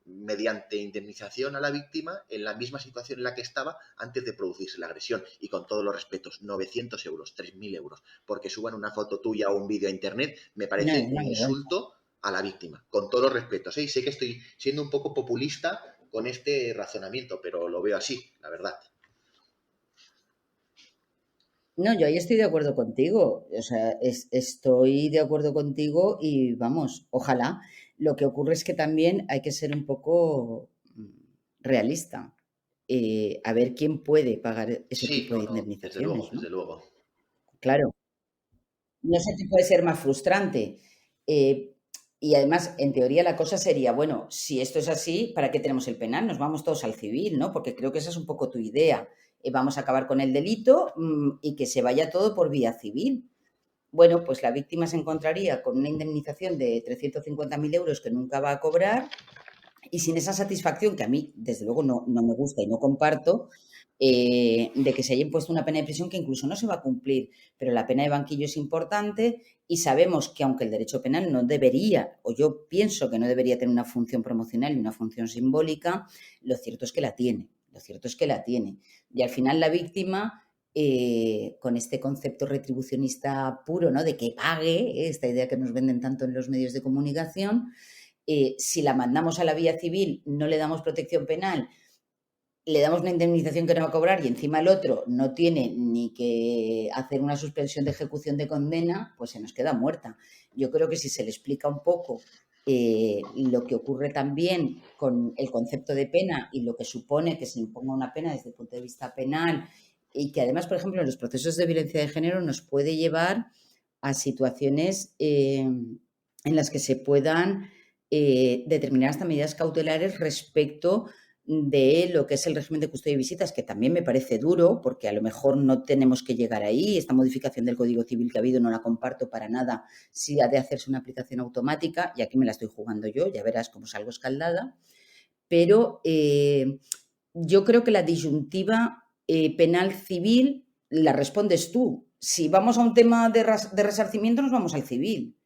mediante indemnización a la víctima en la misma situación en la que estaba antes de producirse la agresión. Y con todos los respetos, 900 euros, 3.000 euros, porque suban una foto tuya o un vídeo a internet, me No, parece es un una vergüenza. insulto a la víctima, con todos los respetos. Y sé que estoy siendo un poco populista con este razonamiento, pero lo veo así, la verdad. No, yo ahí estoy de acuerdo contigo. O sea, estoy de acuerdo contigo y vamos, ojalá. Lo que ocurre es que también hay que ser un poco realista. A ver quién puede pagar ese Sí, tipo no, de no, desde luego, indemnizaciones, ¿no? desde luego. Claro, no sé si puede ser más frustrante. Eh, y además, en teoría, la cosa sería, bueno, si esto es así, ¿para qué tenemos el penal? Nos vamos todos al civil, ¿no? Porque creo que esa es un poco tu idea. Vamos a acabar con el delito y que se vaya todo por vía civil. Bueno, pues la víctima se encontraría con una indemnización de 350.000 euros que nunca va a cobrar y sin esa satisfacción que a mí, desde luego, no me gusta y no comparto, de que se haya impuesto una pena de prisión que incluso no se va a cumplir, pero la pena de banquillo es importante y sabemos que aunque el derecho penal no debería, o yo pienso que no debería tener una función promocional y una función simbólica, lo cierto es que la tiene, lo cierto es que la tiene. Y al final la víctima, con este concepto retribucionista puro, ¿no? De que pague, esta idea que nos venden tanto en los medios de comunicación, si la mandamos a la vía civil, no le damos protección penal, le damos una indemnización que no va a cobrar y encima el otro no tiene ni que hacer una suspensión de ejecución de condena, pues se nos queda muerta. Yo creo que si se le explica un poco lo que ocurre también con el concepto de pena y lo que supone que se imponga una pena desde el punto de vista penal y que además, por ejemplo, en los procesos de violencia de género nos puede llevar a situaciones en las que se puedan determinar hasta medidas cautelares respecto de lo que es el régimen de custodia y visitas, que también me parece duro, porque a lo mejor no tenemos que llegar ahí. Esta modificación del Código Civil que ha habido no la comparto para nada si ha de hacerse una aplicación automática, y aquí me la estoy jugando yo, ya verás cómo salgo escaldada. Pero yo creo que la disyuntiva penal civil la respondes tú. Si vamos a un tema de resarcimiento, nos vamos al civil.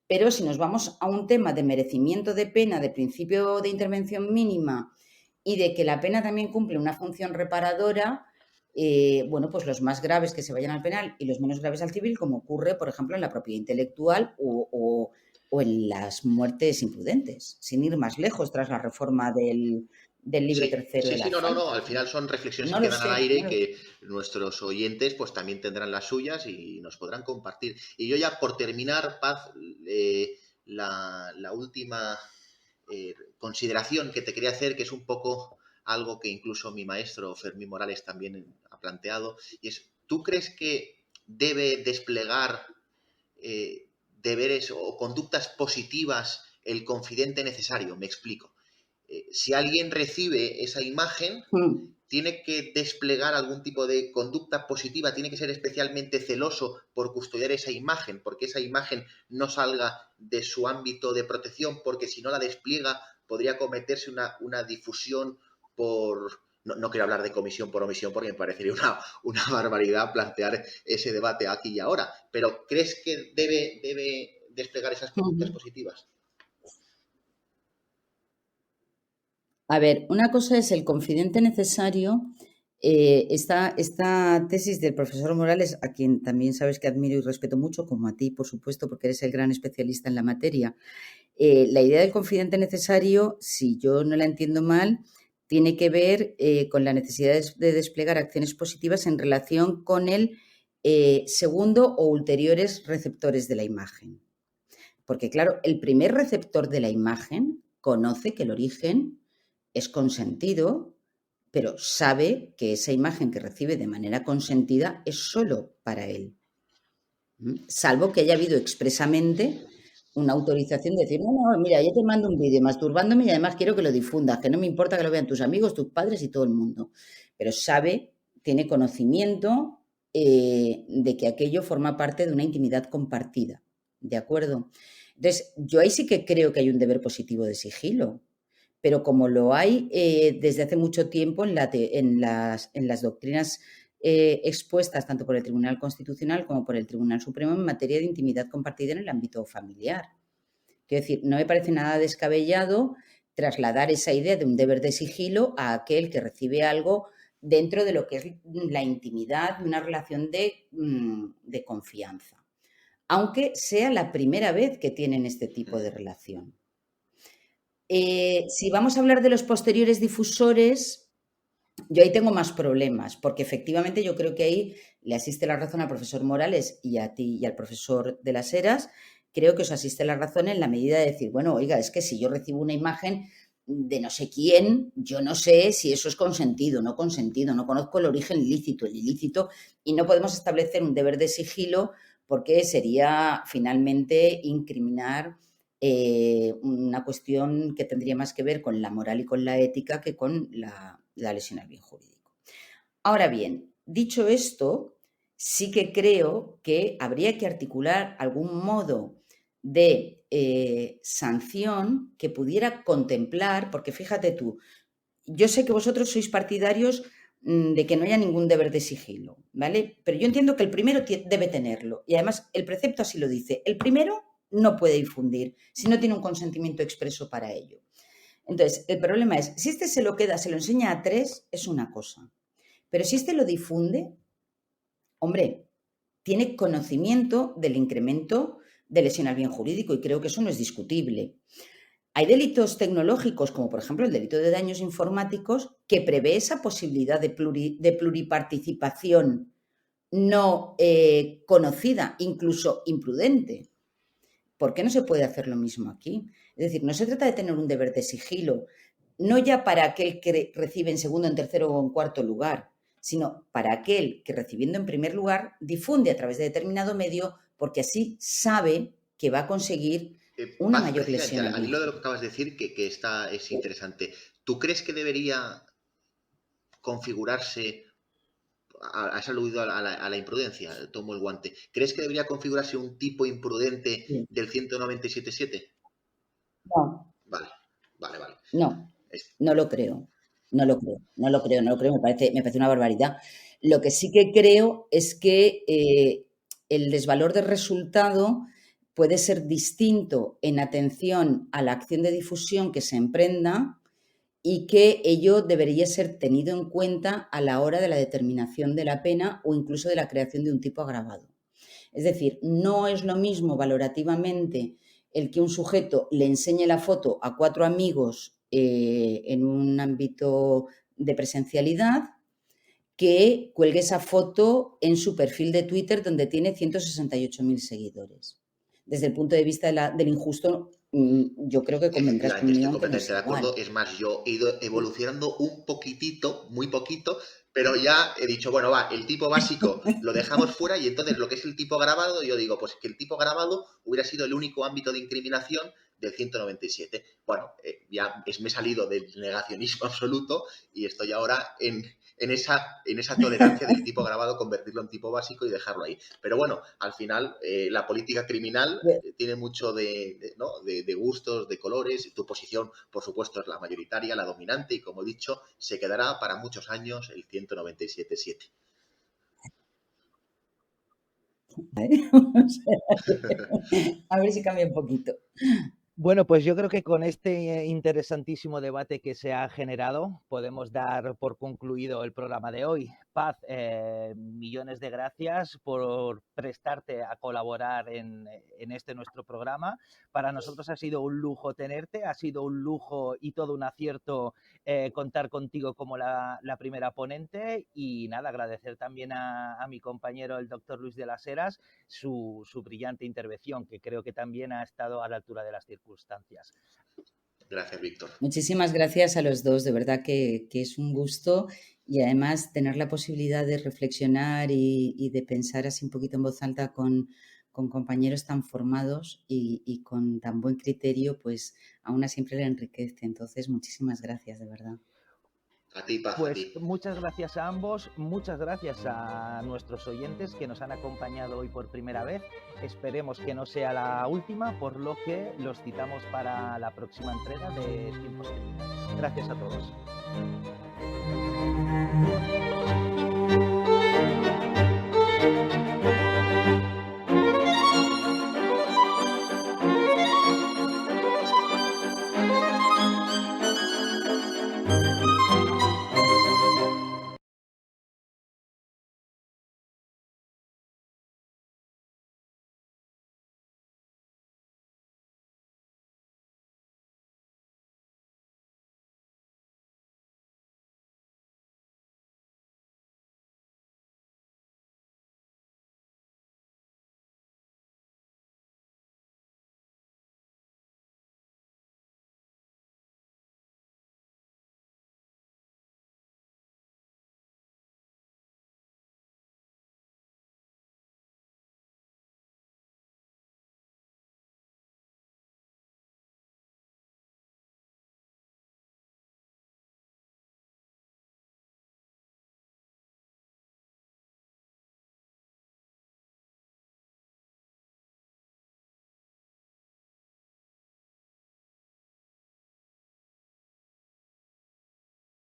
Pero si nos vamos a un tema de merecimiento de pena, de principio de intervención mínima y de que la pena también cumple una función reparadora, bueno, pues los más graves que se vayan al penal y los menos graves al civil, como ocurre, por ejemplo, en la propiedad intelectual o en las muertes imprudentes, sin ir más lejos tras la reforma del libro Sí, tercero sí, de sí, las no. Al faltas, ¿no? final son reflexiones No que lo quedan al sé, aire no y lo sé. que nuestros oyentes pues también tendrán las suyas y nos podrán compartir. Y yo ya por terminar, Paz, la última consideración que te quería hacer, que es un poco algo que incluso mi maestro Fermín Morales también ha planteado, y es, ¿tú crees que debe desplegar deberes o conductas positivas el confidente necesario? Me explico. Si alguien recibe esa imagen, Mm. tiene que desplegar algún tipo de conducta positiva, tiene que ser especialmente celoso por custodiar esa imagen, porque esa imagen no salga de su ámbito de protección, porque si no la despliega podría cometerse una difusión por... No quiero hablar de comisión por omisión porque me parecería una barbaridad plantear ese debate aquí y ahora, pero ¿crees que debe desplegar esas conductas Ujú. positivas? A ver, una cosa es el confidente necesario. Esta tesis del profesor Morales, a quien también sabes que admiro y respeto mucho, como a ti, por supuesto, porque eres el gran especialista en la materia. La idea del confidente necesario, si yo no la entiendo mal, tiene que ver con la necesidad de desplegar acciones positivas en relación con el segundo o ulteriores receptores de la imagen. Porque, claro, el primer receptor de la imagen conoce que el origen es consentido, pero sabe que esa imagen que recibe de manera consentida es solo para él. Salvo que haya habido expresamente una autorización de decir, no, mira, yo te mando un vídeo masturbándome y además quiero que lo difundas, que no me importa que lo vean tus amigos, tus padres y todo el mundo. Pero sabe, tiene conocimiento de que aquello forma parte de una intimidad compartida. ¿De acuerdo? Entonces, yo ahí sí que creo que hay un deber positivo de sigilo, pero como lo hay desde hace mucho tiempo en las doctrinas expuestas tanto por el Tribunal Constitucional como por el Tribunal Supremo en materia de intimidad compartida en el ámbito familiar. Quiero decir, no me parece nada descabellado trasladar esa idea de un deber de sigilo a aquel que recibe algo dentro de lo que es la intimidad de una relación de confianza, aunque sea la primera vez que tienen este tipo de relación. Si vamos a hablar de los posteriores difusores, yo ahí tengo más problemas, porque efectivamente yo creo que ahí le asiste la razón al profesor Morales y a ti y al profesor de las Heras. Creo que os asiste la razón en la medida de decir, bueno, oiga, es que si yo recibo una imagen de no sé quién, yo no sé si eso es consentido, no consentido, no conozco el origen ilícito, el ilícito, y no podemos establecer un deber de sigilo porque sería finalmente incriminar una cuestión que tendría más que ver con la moral y con la ética que con la lesión al bien jurídico. Ahora bien, dicho esto, sí que creo que habría que articular algún modo de sanción que pudiera contemplar, porque fíjate tú, yo sé que vosotros sois partidarios de que no haya ningún deber de sigilo, ¿vale? Pero yo entiendo que el primero debe tenerlo y además el precepto así lo dice. El primero no puede difundir si no tiene un consentimiento expreso para ello. Entonces, el problema es, si este se lo queda, se lo enseña a 3, es una cosa. Pero si este lo difunde, hombre, tiene conocimiento del incremento de lesión al bien jurídico y creo que eso no es discutible. Hay delitos tecnológicos, como por ejemplo el delito de daños informáticos, que prevé esa posibilidad de pluriparticipación no conocida, incluso imprudente. ¿Por qué no se puede hacer lo mismo aquí? Es decir, no se trata de tener un deber de sigilo, no ya para aquel que recibe en segundo, en tercero o en cuarto lugar, sino para aquel que recibiendo en primer lugar difunde a través de determinado medio porque así sabe que va a conseguir una Paz, mayor precisamente, lesión al al bien hilo de lo que jurídico. acabas de decir, que es interesante, ¿tú crees que debería configurarse, has aludido a la imprudencia, tomo el guante, ¿crees que debería configurarse un tipo imprudente Sí. del 197.7? No, Vale, vale. no, Es- no lo creo. No lo creo, no lo creo, no lo creo, me parece una barbaridad. Lo que sí que creo es que el desvalor del resultado puede ser distinto en atención a la acción de difusión que se emprenda y que ello debería ser tenido en cuenta a la hora de la determinación de la pena o incluso de la creación de un tipo agravado. Es decir, no es lo mismo valorativamente el que un sujeto le enseñe la foto a 4 amigos en un ámbito de presencialidad que cuelgue esa foto en su perfil de Twitter donde tiene 168.000 seguidores. Desde el punto de vista del injusto, yo creo que convendrás Efectivamente, estoy conmigo que no es completamente de acuerdo. igual. Es más, yo he ido evolucionando un poquitito, muy poquito, pero ya he dicho, bueno, va, el tipo básico lo dejamos fuera y entonces lo que es el tipo grabado, yo digo, pues que el tipo grabado hubiera sido el único ámbito de incriminación del 197. Bueno, ya me he salido del negacionismo absoluto y estoy ahora en esa tolerancia del tipo grabado, convertirlo en tipo básico y dejarlo ahí. Pero bueno, al final la política criminal tiene mucho ¿no? de gustos, de colores. Tu posición, por supuesto, es la mayoritaria, la dominante y, como he dicho, se quedará para muchos años el 197.7. A ver si cambia un poquito. Bueno, pues yo creo que con este interesantísimo debate que se ha generado podemos dar por concluido el programa de hoy. Paz, millones de gracias por prestarte a colaborar en este nuestro programa. Para nosotros ha sido un lujo tenerte, ha sido un lujo y todo un acierto contar contigo como la primera ponente y nada, agradecer también a mi compañero el doctor Luis de las Heras su brillante intervención, que creo que también ha estado a la altura de las circunstancias. Gracias, Víctor. Muchísimas gracias a los dos, de verdad que es un gusto y además tener la posibilidad de reflexionar y de pensar así un poquito en voz alta con compañeros tan formados y con tan buen criterio, pues a una siempre le enriquece. Entonces, muchísimas gracias, de verdad. A ti, Paz, Pues a ti. muchas gracias a ambos, muchas gracias a nuestros oyentes que nos han acompañado hoy por primera vez. Esperemos que no sea la última, por lo que los citamos para la próxima entrega de Tiempos Criminales. Gracias a todos.